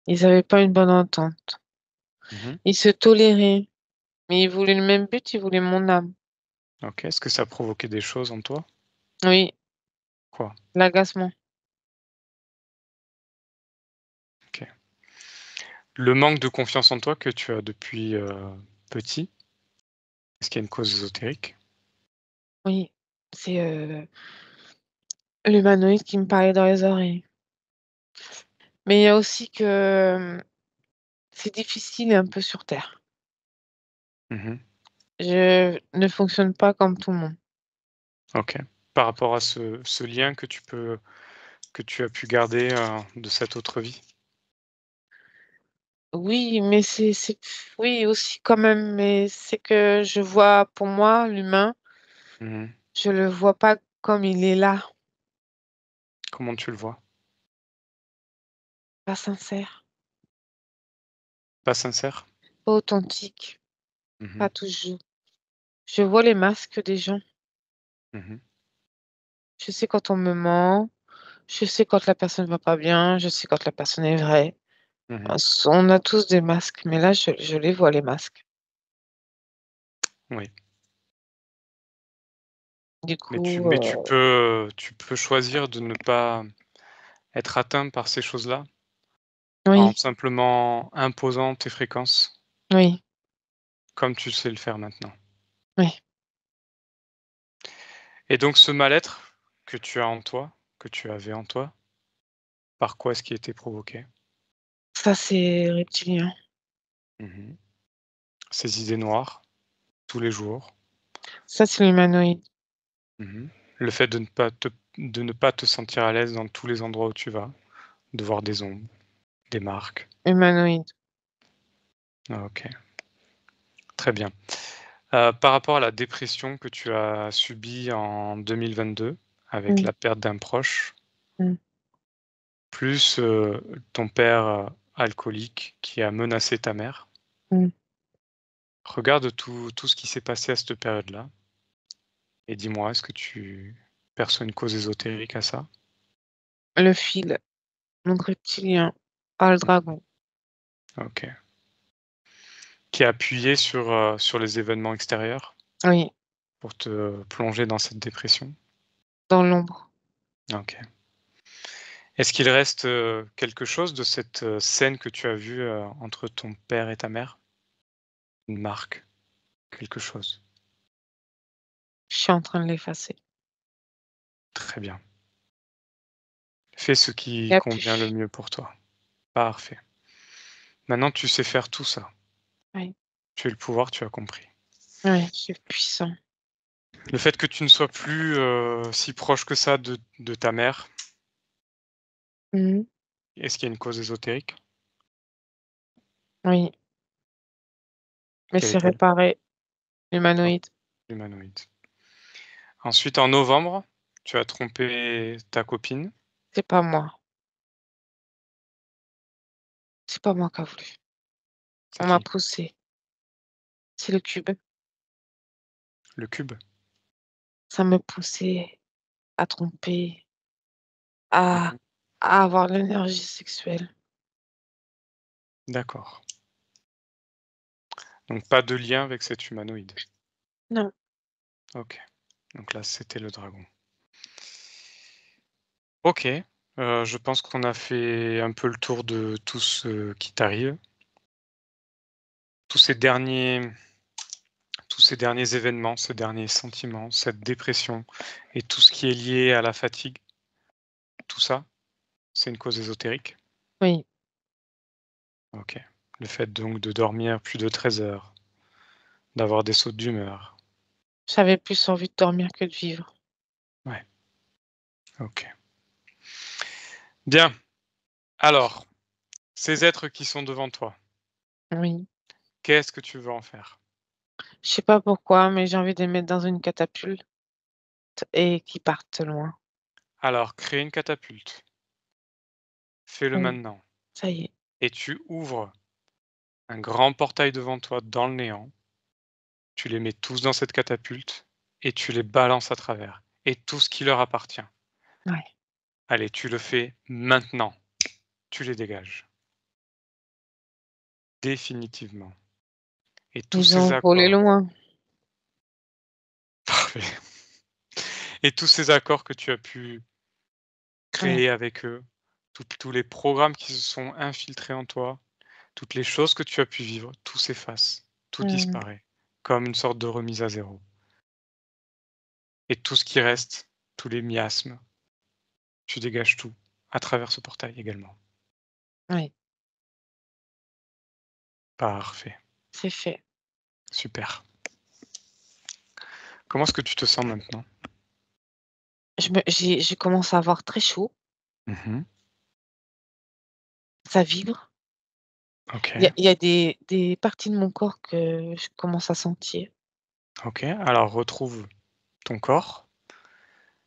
Ils avaient pas une bonne entente. Mmh. Ils se toléraient, mais ils voulaient le même but, ils voulaient mon âme. OK. Est-ce que ça a provoqué des choses en toi? Oui, Quoi? l'agacement. OK. Le manque de confiance en toi que tu as depuis, petit, est-ce qu'il y a une cause ésotérique? Oui, c'est, l'humanoïde qui me parlait dans les oreilles. Mais il y a aussi que, c'est difficile un peu sur terre. Mmh. Je ne fonctionne pas comme tout le monde. OK. Par rapport à ce lien que tu as pu garder, de cette autre vie? Oui, mais c'est oui aussi quand même, mais c'est que je vois pour moi l'humain, Mmh. je le vois pas comme il est là, Comment tu le vois? pas sincère, Pas sincère? pas authentique, Mmh. pas toujours. Je vois les masques des gens. Mmh. Je sais quand on me ment, je sais quand la personne va pas bien, je sais quand la personne est vraie. Mmh. On a tous des masques, mais là je les vois les masques. Oui. Du Mais tu coup, mais tu peux choisir de ne pas être atteint par ces choses-là, en oui, simplement imposant tes fréquences, oui, comme tu sais le faire maintenant. oui. Et donc ce mal-être que tu as en toi, que tu avais en toi, par quoi est-ce qu'il était provoqué? Ça c'est reptilien. Mmh. Ces idées noires, tous les jours. Ça c'est l'humanoïde. Mmh. Le fait de ne pas te sentir à l'aise dans tous les endroits où tu vas, de voir des ombres, des marques. Humanoïde. Ah, OK, très bien. Par rapport à la dépression que tu as subie en 2022 avec Mmh, la perte d'un proche, mmh, plus, ton père, alcoolique qui a menacé ta mère. mmh. Regarde tout ce qui s'est passé à cette période-là et dis-moi, est-ce que tu perçois une cause ésotérique à ça? Le fil, monde reptilien, pas le dragon. OK. Qui a appuyé sur les événements extérieurs Oui, pour te plonger dans cette dépression? dans l'ombre. OK. Est-ce qu'il reste, quelque chose de cette, scène que tu as vue, entre ton père et ta mère? Une marque, quelque chose? Je suis en train de l'effacer. Très bien. Fais ce Il qui y a convient le plus. mieux pour toi. Parfait. Maintenant tu sais faire tout ça. Oui, Tu as le pouvoir, tu as compris. oui, c'est puissant. Le fait que tu ne sois plus, si proche que ça de ta mère, Mmh. est-ce qu'il y a une cause ésotérique? Oui, mais Quelle c'est est-elle? réparé. Oh, Humanoïde. humanoïde. Ensuite, en novembre, tu as trompé ta copine. C'est pas moi. C'est pas moi qui a voulu. C'est On m'a qui? poussé. C'est le cube. Le cube? Ça me poussait à tromper, à Mmh. à avoir l'énergie sexuelle. D'accord. Donc pas de lien avec cet humanoïde? Non. OK. Donc là, c'était le dragon. OK, je pense qu'on a fait un peu le tour de tout ce qui t'arrive. Tous ces derniers tous ces derniers événements, ces derniers sentiments, cette dépression et tout ce qui est lié à la fatigue, tout ça, c'est une cause ésotérique? Oui, OK. Le fait donc de dormir plus de 13 heures, d'avoir des sautes d'humeur. j'avais plus envie de dormir que de vivre. Ouais, OK. Bien, alors, ces êtres qui sont devant toi, Oui. qu'est-ce que tu veux en faire? Je sais pas pourquoi, mais j'ai envie de les mettre dans une catapulte et qu'ils partent loin. Alors, crée une catapulte, fais-le Oui, maintenant ça y est. et tu ouvres un grand portail devant toi dans le néant tu les mets tous dans cette catapulte et tu les balances à travers. Et tout ce qui leur appartient. Ouais. Allez, tu le fais maintenant. Tu les dégages. Définitivement. Et tous Ils ces ont volé accords. loin. Parfait. Et tous ces accords que tu as pu Ouais. créer avec eux, tous les programmes qui se sont infiltrés en toi, toutes les choses que tu as pu vivre, tout s'efface, tout disparaît, comme une sorte de remise à zéro. Et tout ce qui reste, tous les miasmes, tu dégages tout à travers ce portail également. Oui, Parfait, c'est fait. super. Comment est-ce que tu te sens maintenant? Je commence à avoir très chaud, Mmh. ça vibre. OK, Il y a des parties de mon corps que je commence à sentir. OK. Alors retrouve ton corps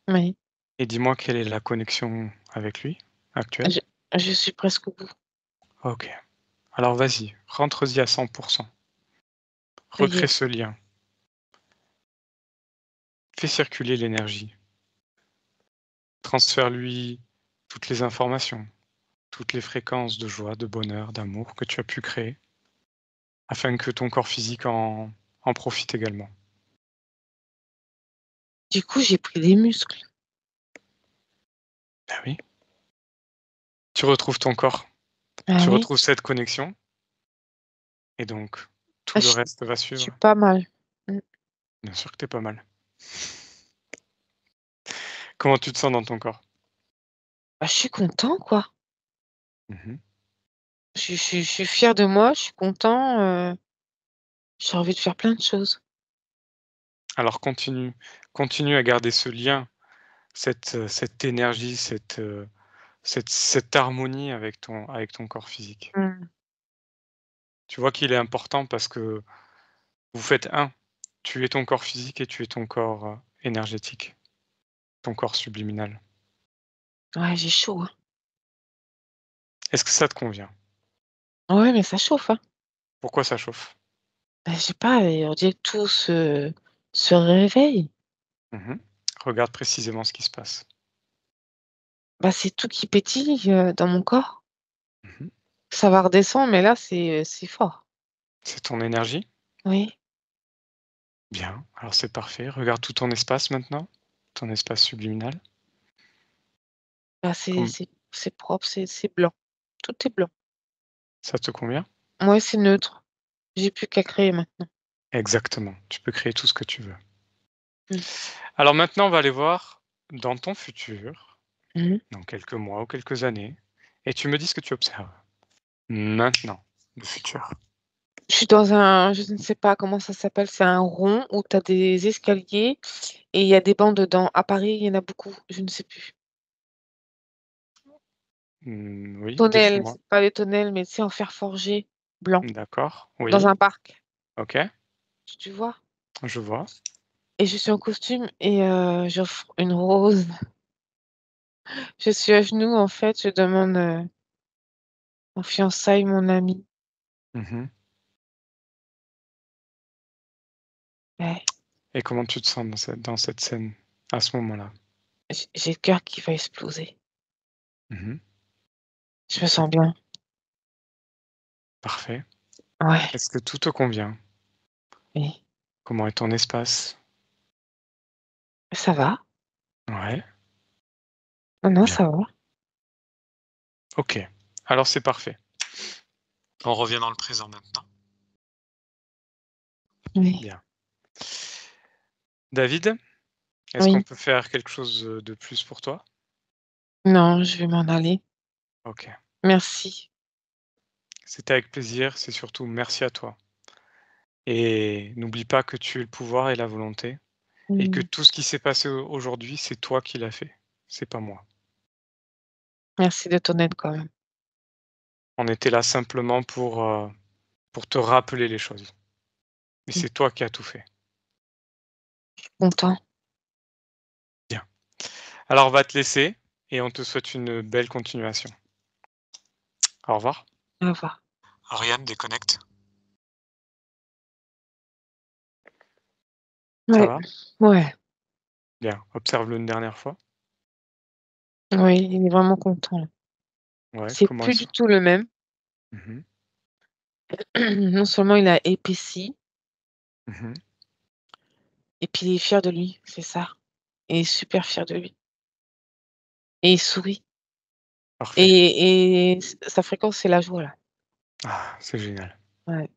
Oui, et dis-moi quelle est la connexion avec lui actuelle? je je suis presque au bout. OK. Alors vas-y, rentre-y à 100. Ça y Recrée est. ce lien. Fais circuler l'énergie. Transfère-lui toutes les informations, toutes les fréquences de joie, de bonheur, d'amour que tu as pu créer, afin que ton corps physique en profite également. Du coup, j'ai pris des muscles. Ben oui. Tu retrouves ton corps, Ah tu oui, retrouves cette connexion, et donc tout ah le je reste va je suis suivre. pas mal. Mmh. Bien sûr que t'es pas mal. Comment tu te sens dans ton corps? Bah, je suis content, quoi. Mmh. Je suis fière de moi, je suis content, j'ai envie de faire plein de choses. Alors continue à garder ce lien, cette énergie, cette harmonie avec ton corps physique. Mmh. Tu vois qu'il est important parce que vous faites un. Tu es ton corps physique et tu es ton corps, énergétique, ton corps subliminal. Ouais, j'ai chaud, hein. Est-ce que ça te convient? Ouais, mais ça chauffe, hein. Pourquoi ça chauffe? Bah, je sais pas, on dirait que tout se réveille. Mmh. Regarde précisément ce qui se passe. Bah, c'est tout qui pétille, dans mon corps. Mmh. Ça va redescendre, mais là, c'est fort. C'est ton énergie? Oui, Bien, alors c'est parfait. Regarde tout ton espace maintenant, ton espace subliminal. bah, Comme c'est propre, c'est blanc. Tout est blanc. ça te convient? Ouais, c'est neutre. J'ai plus qu'à créer maintenant. Exactement, tu peux créer tout ce que tu veux. Mmh. Alors maintenant, on va aller voir dans ton futur, Mmh. dans quelques mois ou quelques années, et tu me dis ce que tu observes. Maintenant, le futur. Je suis dans un je ne sais pas comment ça s'appelle, c'est un rond où tu as des escaliers et il y a des bancs dedans. À Paris, il y en a beaucoup, je ne sais plus. Oui, Tonnelles, décris-moi. c'est pas des tonnelles, mais c'est en fer forgé, blanc, D'accord, dans oui, un parc. OK, Tu vois? je vois. Et je suis en costume et j'offre une rose. Je suis à genoux, en fait, je demande, en fiançailles mon ami. Mmh. Ouais, Et comment tu te sens dans cette scène, à ce moment-là? j'ai le cœur qui va exploser. Mmh. Je me sens bien. Parfait. Ouais, Est-ce que tout te convient? oui. Comment est ton espace? Ça va. Ouais, Non, non, bien. ça va. OK, alors c'est parfait. On revient dans le présent maintenant. Oui, Bien. David, est-ce qu'on oui. peut faire quelque chose, de plus pour toi? Non, je vais m'en aller. OK. Merci. C'était avec plaisir, c'est surtout merci à toi. Et n'oublie pas que tu es le pouvoir et la volonté et que Mmh. tout ce qui s'est passé aujourd'hui, c'est toi qui l'as fait, c'est pas moi. Merci de ton aide quand même. On était là simplement pour te rappeler les choses. Mais Mmh. c'est toi qui as tout fait. Content. Bien. Alors on va te laisser et on te souhaite une belle continuation. Au revoir. Au revoir. Ariane, déconnecte. Ça Ouais, va? ouais, Bien. Observe-le une dernière fois. ouais, il est vraiment content là. Ouais, C'est comment plus est-ce? du tout le même. Mhm, Non seulement il a épaissi, mhm. et puis il est fier de lui, c'est ça. Il est super fier de lui. Et il sourit. Parfait. Et sa fréquence, c'est la joie là. Ah, c'est génial. Ouais,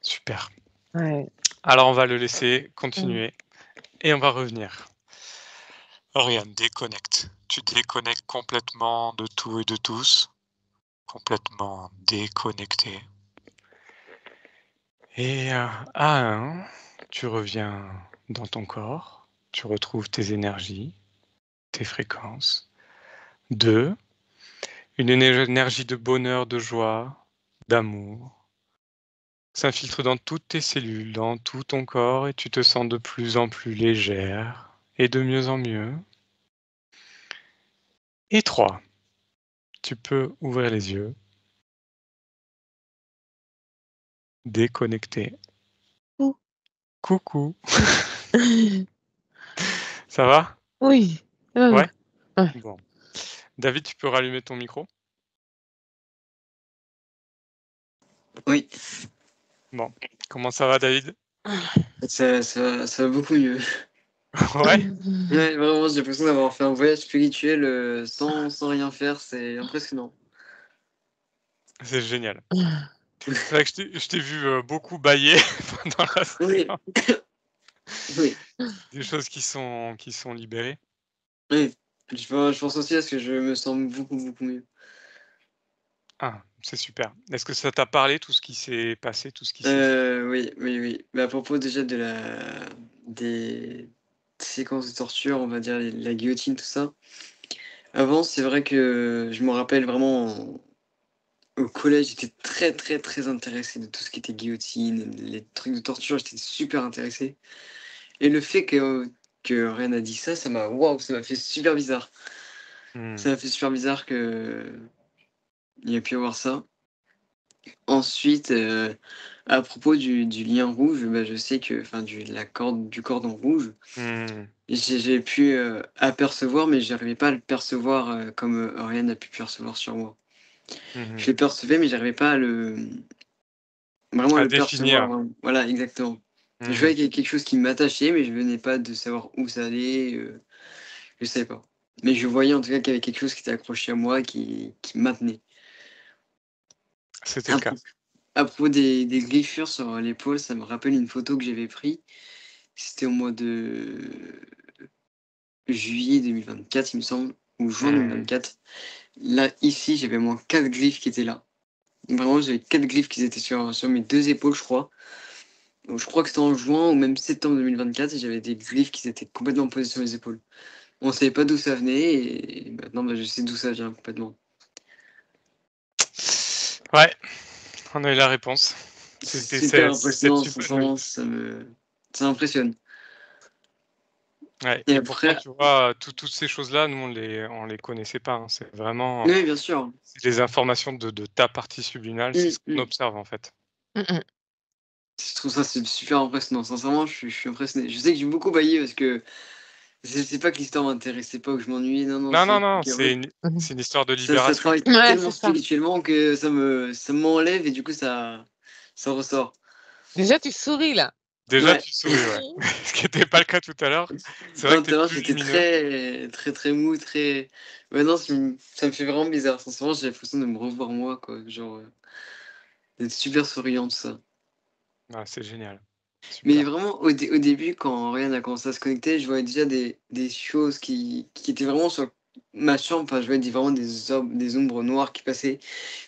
Super. ouais. Alors, on va le laisser Mmh. continuer et on va revenir. Oriane, déconnecte. Tu déconnectes complètement de tout et de tous. Complètement déconnecté. Et à un, tu reviens dans ton corps. Tu retrouves tes énergies, tes fréquences. 2, une énergie de bonheur, de joie, d'amour s'infiltre dans toutes tes cellules, dans tout ton corps et tu te sens de plus en plus légère et de mieux en mieux. Et 3, tu peux ouvrir les yeux, déconnecter. Ouh. Coucou, ça va? Oui. Ouais? Ouais. Bon. David, tu peux rallumer ton micro? Oui, Bon. Comment ça va, David? ça va beaucoup mieux. Ouais? Ouais, vraiment, j'ai l'impression d'avoir fait un voyage spirituel sans rien faire, c'est impressionnant. C'est génial. C'est vrai que je t'ai vu beaucoup bâiller pendant la Oui, séance. oui, Des choses qui sont libérées. oui. Je pense aussi à ce que je me sens beaucoup mieux. Ah, c'est super. Est-ce que ça t'a parlé, tout ce qui s'est passé, tout ce qui s'est dit? Oui. Mais à propos déjà des séquences de torture, on va dire la guillotine, tout ça. Avant, c'est vrai que je me rappelle vraiment au collège, j'étais très intéressé de tout ce qui était guillotine, les trucs de torture, j'étais super intéressé. Et le fait que rien n'a dit ça, ça m'a fait super bizarre. Mmh. Ça m'a fait super bizarre que il y ait pu y avoir ça. Ensuite, à propos du lien rouge, bah, je sais que, enfin, du cordon rouge, Mmh. j'ai pu apercevoir, mais j'arrivais pas à le percevoir comme rien n'a pu percevoir sur moi. Mmh. Je le percevais, mais j'arrivais pas vraiment à À le percevoir, définir. vraiment. Voilà, exactement. Je Mmh. voyais qu'il y avait quelque chose qui m'attachait, mais je venais pas de savoir où ça allait. Je savais pas. Mais je voyais en tout cas qu'il y avait quelque chose qui était accroché à moi, qui me maintenait. C'était le À, cas. pro- à propos des griffures sur l'épaule, ça me rappelle une photo que j'avais prise. C'était au mois de juillet 2024, il me semble, ou juin Mmh. 2024. Là, ici, j'avais au moins 4 glyphes qui étaient là. Vraiment, j'avais 4 glyphes qui étaient sur mes deux épaules, je crois. Donc, je crois que c'était en juin ou même septembre 2024 et j'avais des glyphes qui étaient complètement posés sur mes épaules. On savait pas d'où ça venait et maintenant bah, je sais d'où ça vient complètement. Ouais, on a eu la réponse. C'est C'était super cette impressionnant, super nuit. sincèrement, ça m'impressionne. Ouais, Et et pourtant, après, tu vois, toutes ces choses-là, nous, on les connaissait pas, hein. C'est vraiment oui, bien sûr. c'est des informations de ta partie subliminale, c'est ce qu'on Mm. observe, en fait. Mmh mh. Je trouve ça super impressionnant. Sincèrement, je suis impressionné. Je sais que j'ai beaucoup baillé parce que c'est pas que l'histoire m'intéressait pas ou que je m'ennuyais. Non, non, Non, non, c'est non, qu'en fait, Mmh. c'est une histoire de ça libération. travaille Ouais, tellement c'est ça. spirituellement que ça m'enlève et du coup, ça ressort. Déjà, tu souris là. Déjà, Ouais. tu souris, ouais. Ce qui était pas le cas tout à l'heure. C'est vrai Non, que tu tout à es l'heure, plus j'étais lumineux. très mou, très. Ouais, non, ça me fait vraiment bizarre. Sincèrement, j'ai l'impression de me revoir moi, quoi. Genre, d'être super souriant, tout ça. Ah, c'est génial. Mais Super. vraiment, au début, quand Ryan a commencé à se connecter, je voyais déjà des choses qui étaient vraiment sur ma chambre. Enfin, je voyais vraiment des ombres noires qui passaient.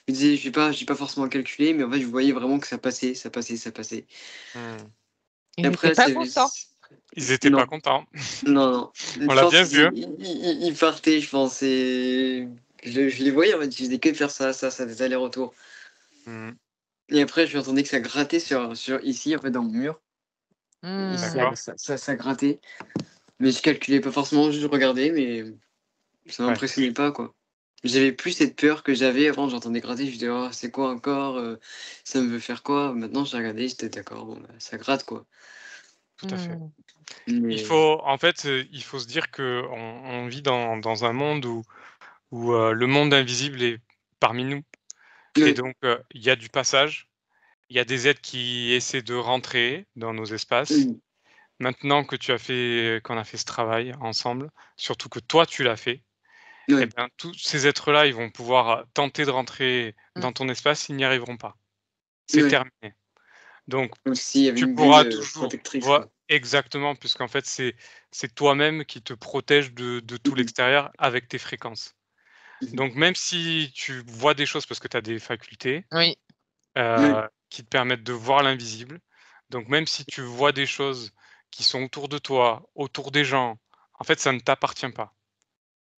Je me disais, j'ai pas forcément calculé, mais en fait, je voyais vraiment que ça passait. Mmh. Et Il était après, pas content. Ils étaient pas Non, contents. non. On Je l'a pense bien vu, hein. qu'ils partaient, je pense. Et je les voyais, en fait, je faisais que de faire ça, des allers-retours. Mmh. Et après, je entendais que ça grattait sur ici, en fait, dans le mur. Ici, Mmh. D'accord. ça grattait. Mais je calculais pas forcément, je regardais, mais ça Ouais. m'impressionnait pas, quoi. J'avais plus cette peur que j'avais avant, j'entendais gratter, je disais, oh, c'est quoi encore ça me veut faire quoi? Maintenant, j'ai regardé, j'étais d'accord, bon, bah, ça gratte, quoi. tout à fait. Mmh. Il faut, en fait, il faut se dire qu'on vit dans un monde où le monde invisible est parmi nous. Et Oui, donc, il y a du passage, il y a des êtres qui essaient de rentrer dans nos espaces. oui, Maintenant que qu'on a fait ce travail ensemble, surtout que toi tu l'as fait, eh oui. ben, tous ces êtres-là, ils vont pouvoir tenter de rentrer Mmh. dans ton espace, ils n'y arriveront pas. C'est Oui. terminé. Donc Comme s'il y avait tu une pourras bulle toujours protectrice, voi quoi. exactement, puisqu'en fait, c'est toi-même qui te protège de tout Mhm. l'extérieur avec tes fréquences. Mhm. Donc même si tu vois des choses parce que tu as des facultés, Oui. Oui. qui te permettent de voir l'invisible, donc même si tu vois des choses qui sont autour de toi, autour des gens, en fait, ça ne t'appartient pas.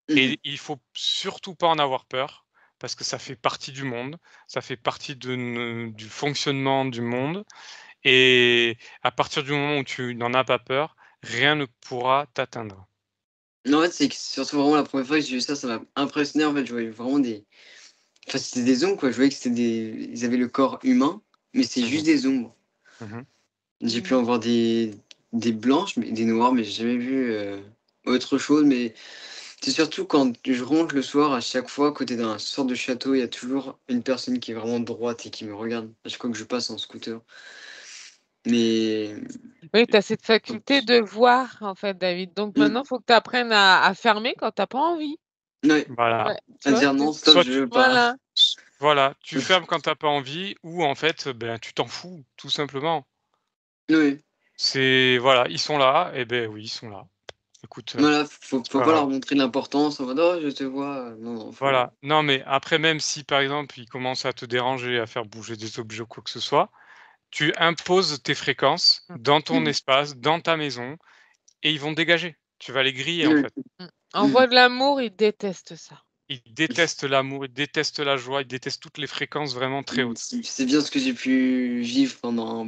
Mhm. Et il faut surtout pas en avoir peur parce que ça fait partie du monde, ça fait partie du fonctionnement du monde et à partir du moment où tu n'en as pas peur, rien ne pourra t'atteindre. En fait, c'est que surtout vraiment la première fois que j'ai vu ça, ça m'a impressionné. En fait, je voyais vraiment des. Enfin, c'était des ombres, quoi. Je voyais que c'était des. Ils avaient le corps humain, mais c'est Mmh juste mh. des ombres. Mmh. J'ai pu Mmh. en voir des blanches, mais des noires, mais j'ai jamais vu autre chose. Mais c'est surtout quand je rentre le soir, à chaque fois, côté d'un sorte de château, il y a toujours une personne qui est vraiment droite et qui me regarde à chaque fois que je passe en scooter. Mais. Oui, tu as cette faculté de voir, en fait, David. Donc Mm. maintenant, il faut que tu apprennes à fermer quand tu as pas envie. Ouais, Voilà. Ouais, tu à vois? dire non, stop, Soit je tu veux pas. Voilà. voilà, tu fermes quand tu as pas envie ou en fait, ben, tu t'en fous, tout simplement. Oui. C'est voilà, ils sont là et beh, oui, ils sont là. Écoute, Voilà, c'est faut pas pas grave. leur montrer de l'importance en mode: «Oh, je te vois», non, non, faut Voilà. Non, mais après même si, par exemple, ils commencent à te déranger, à faire bouger des objets ou quoi que ce soit, tu imposes tes fréquences Mmh. dans ton mmh, espace, dans ta maison et ils vont dégager. Tu vas les griller, en oui, fait. Mmh. mmh, Envoie de l'amour, ils détestent ça. Ils détestent l'amour, ils détestent la joie, ils détestent toutes les fréquences vraiment très hautes. c'est bien ce que j'ai pu vivre pendant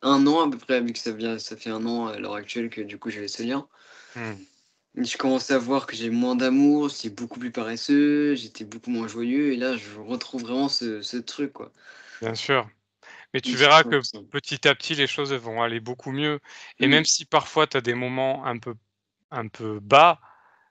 un an à peu près, vu que ça fait un an à l'heure actuelle que du coup j'ai ce lien. Mmh. Et je commence à voir que j'ai moins d'amour, j'étais beaucoup plus paresseux, j'étais beaucoup moins joyeux et là je retrouve vraiment ce truc, quoi. Bien sûr. Mais Je tu suis verras trop que ça. petit à petit, les choses, elles vont aller beaucoup mieux et même Mmh, si parfois tu as des moments un peu bas,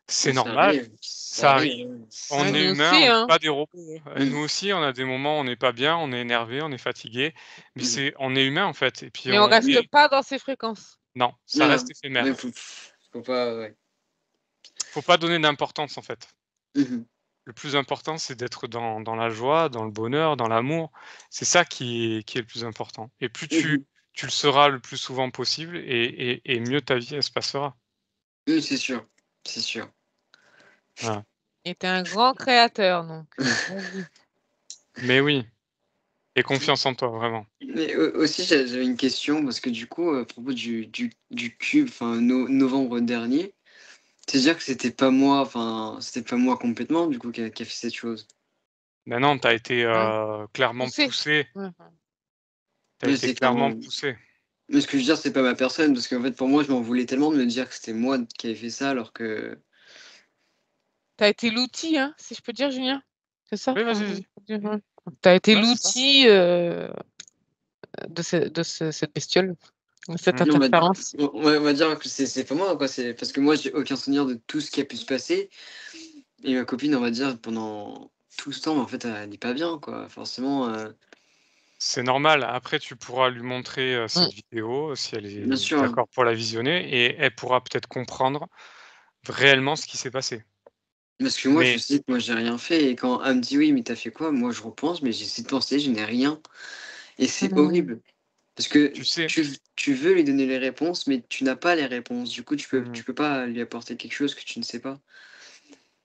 c'est mais normal, ça ça arrive. arrive, hein. On Ouais, est nous humain, aussi, on n'est hein. pas des robots, hein. Et nous Mmh, aussi, on a des moments où on n'est pas bien, on est énervé, on est fatigué, mais mmh, on est humain, en fait et puis Mais on on reste et pas dans ces fréquences. non, ça voilà, reste ouais, éphémère. faut pas, ouais. Faut pas donner d'importance, en fait. Mmh, Le plus important, c'est d'être dans la joie, dans le bonheur, dans l'amour. C'est ça qui est le plus important et plus mmh. tu le seras le plus souvent possible et mieux ta vie, elle se passera. Oui, c'est sûr, c'est sûr. Voilà. Et tu es un grand créateur, donc vas-y. Mais oui, aie confiance en toi, vraiment. Mais aussi, j'avais une question parce que du coup, à propos du cube, enfin, novembre dernier, c'est-à-dire que c'était pas moi, enfin, c'était pas moi complètement, du coup, qui a fait cette chose. Maintenant, tu as été, Mmh. clairement Poussé. poussé. Mmh. Tu as Mais été c'est quand. clairement poussé. Mais ce que je veux dire, c'est pas ma personne, parce qu'en fait, pour moi, je m'en voulais tellement de me dire que c'était moi qui avais fait ça, alors que. Tu as été l'outil, hein, si je peux dire, Julien? C'est ça? Oui, vas-y, Enfin, vas-y. je peux dire, ouais. Tu as été Ouais, c'est ça. l'outil, de cette bestiole, de cette Mmh. Non, interférence. on va dire que c'est pas moi, quoi. C'est parce que moi, j'ai aucun souvenir de tout ce qui a pu se passer. Et ma copine, on va dire, pendant tout ce temps, en fait, elle n'est pas bien, quoi. Forcément, C'est normal. Après, tu pourras lui montrer, Mmh. cette vidéo, si elle bien est sûr, hein. d'accord pour la visionner et elle pourra peut-être comprendre réellement ce qui s'est passé. Parce que moi, je Mais sais que moi, j'ai rien fait. Et quand elle me dit oui, mais t'as fait quoi? Moi, je repense, mais j'essaie de penser, je n'ai rien. Et c'est Mmh. horrible. Parce que tu sais tu veux lui donner les réponses, mais tu n'as pas les réponses. Du coup, mmh tu peux pas lui apporter quelque chose que tu ne sais pas.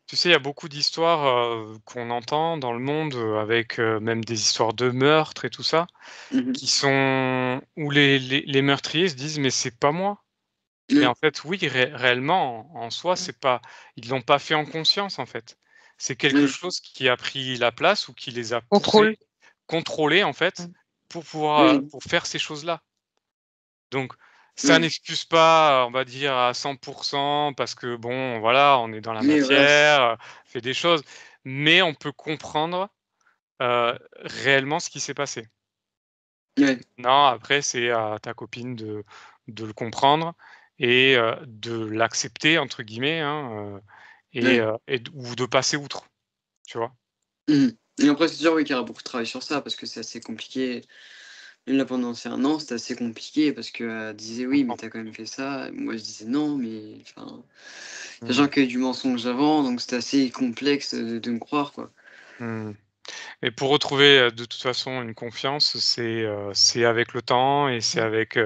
Tu sais, il y a beaucoup d'histoires, qu'on entend dans le monde, avec, même des histoires de meurtres et tout ça, Mhm. qui sont où les meurtriers se disent: «Mais c'est pas moi». Et Ouais, en fait, oui, réellement, en soi, Mmh. c'est pas ils l'ont pas fait en conscience, en fait. C'est quelque ouais, chose qui a pris la place ou qui les a Contrôle. poussés, contrôlés, en fait, Mmh. pour pouvoir, oui, pour faire ces choses-là. Donc ça ouais. n'excuse pas, on va dire à 100 parce que bon, voilà, on est dans la Mais voilà. matière, fait des choses, mais on peut comprendre, réellement ce qui s'est passé. Ouais. Non, après c'est à ta copine de le comprendre et de l'accepter entre guillemets, hein, ou de passer outre, tu vois? Et après, c'est sûr, oui, qu'il y aura beaucoup de travail sur ça parce que c'est assez compliqué. Même là, pendant ces 1 an, c'était assez compliqué parce qu'elle disait: «Oui, mais Comprends. tu as quand même fait ça». Et moi, je disais: «Non, mais enfin», Mmh. sachant qu'il y a eu du mensonge avant, donc c'était assez complexe de me croire, quoi. Mmh. Et pour retrouver, de toute façon une confiance, c'est avec le temps et c'est avec,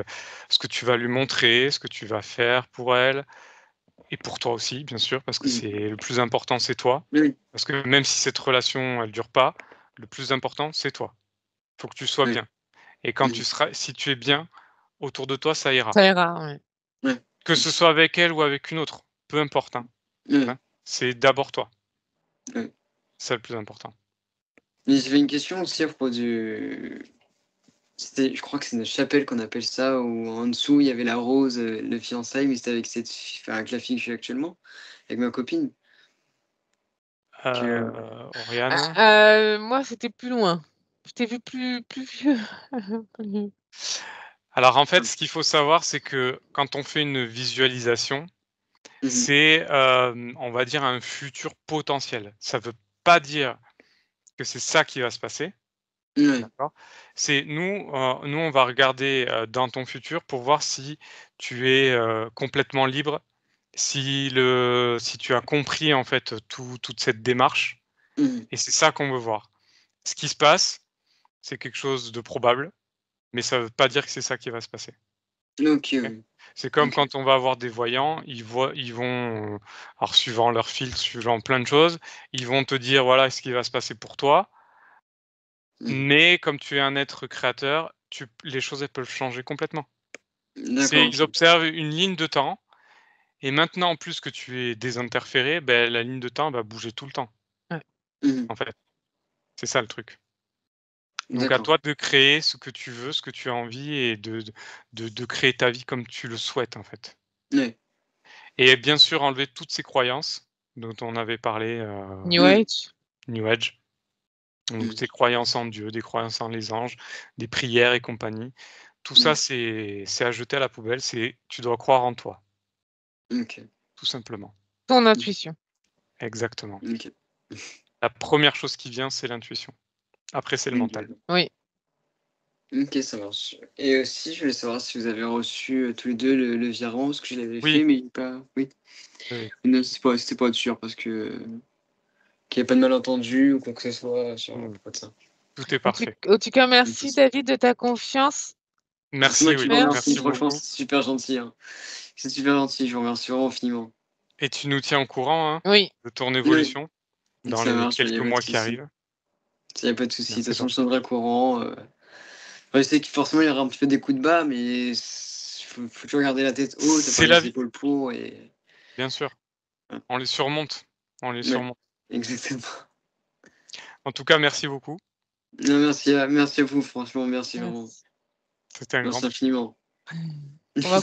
ce que tu vas lui montrer, ce que tu vas faire pour elle et pour toi aussi, bien sûr, parce que Mmh. c'est le plus important, c'est toi. Oui, Parce que même si cette relation, elle dure pas, le plus important, c'est toi. Faut que tu sois oui. bien et quand tu Mmh. seras si tu es bien, autour de toi, ça ira. Ça ira, ouais. Ouais. Que ce soit avec elle ou avec une autre, peu importe, hein, Ouais, hein. C'est d'abord toi, ouais. c'est ça le plus important. Mais j'avais une question aussi à propos du je crois que c'est une chapelle qu'on appelle ça, où en dessous, il y avait la rose, le fiançailles, mais c'était avec cette fi enfin, avec la fille que je suis actuellement, avec ma copine, que Oriane? Moi, c'était plus loin. Je t'ai vu plus vieux. Alors en fait, ce qu'il faut savoir, c'est que quand on fait une visualisation, mmh c'est, on va dire un futur potentiel. Ça veut pas dire que c'est ça qui va se passer, Ouais. d'accord? C'est nous on va regarder, dans ton futur pour voir si tu es, complètement libre, si tu as compris en fait, toute cette démarche Mmh. et c'est ça qu'on veut voir. Ce qui se passe, c'est quelque chose de probable, mais ça veut pas dire que c'est ça qui va se passer. OK, OK. oui. C'est comme OK. quand on va voir des voyants, ils vont, alors suivant leur filtre, suivant plein de choses, ils vont te dire: «Voilà ce qui va se passer pour toi», Mmh. mais comme tu es un être créateur, les choses, elles peuvent changer complètement. D'accord, Ils OK. observent une ligne de temps et maintenant, en plus que tu es désinterféré, beh, la ligne de temps va bouger tout le temps, Ouais. Mmh. en fait. C'est ça le truc. Donc à D'accord. toi de créer ce que tu veux, ce que tu as envie et de créer ta vie comme tu le souhaites, en fait. Ouais. Et bien sûr, enlever toutes ces croyances dont on avait parlé, New Ouais. Age? New Age, donc Mmh. des croyances en Dieu, des croyances en les anges, des prières et compagnie. Tout ça, Mmh. c'est à jeter à la poubelle, tu dois croire en toi, OK. tout simplement. Ton Mmh. intuition. Exactement. OK. La première chose qui vient, c'est l'intuition. Après, c'est le mental. OK. Oui. OK, ça marche. Et aussi, je voulais savoir si vous avez reçu, tous les 2 le virement, parce que je l'avais Oui, fait, mais pas oui? oui, oui. Non, c'était pas être sûr parce que qu'il y ait pas de malentendu ou quoi que ce soit sur à Mmh. propos de ça. Tout est En tout parfait. en tout cas, OK. merci David de ta confiance. C'est moi Merci, qui oui, vous remercie, merci Merci. franchement, beaucoup c'est super gentil, hein. C'est super gentil, je vous remercie vraiment infiniment. et tu nous tiens au courant, hein, Oui. de ton Oui, évolution dans ça les marche, il y quelques a pas de mois qui souci. arrivent. Il y a pas de souci. De Bien, toute c'est façon, je gentil. tiendrai au courant, je sais que forcément, il y aura un petit peu des coups de bas, mais faut toujours garder la tête haute, avoir C'est la les vie, épaules pour et bien sûr. voilà. On les surmonte, on les Ouais, surmonte. exactement. En tout cas, merci beaucoup. Non, merci à vous, franchement, merci vraiment. Merci. C'était un grand Merci infiniment. On va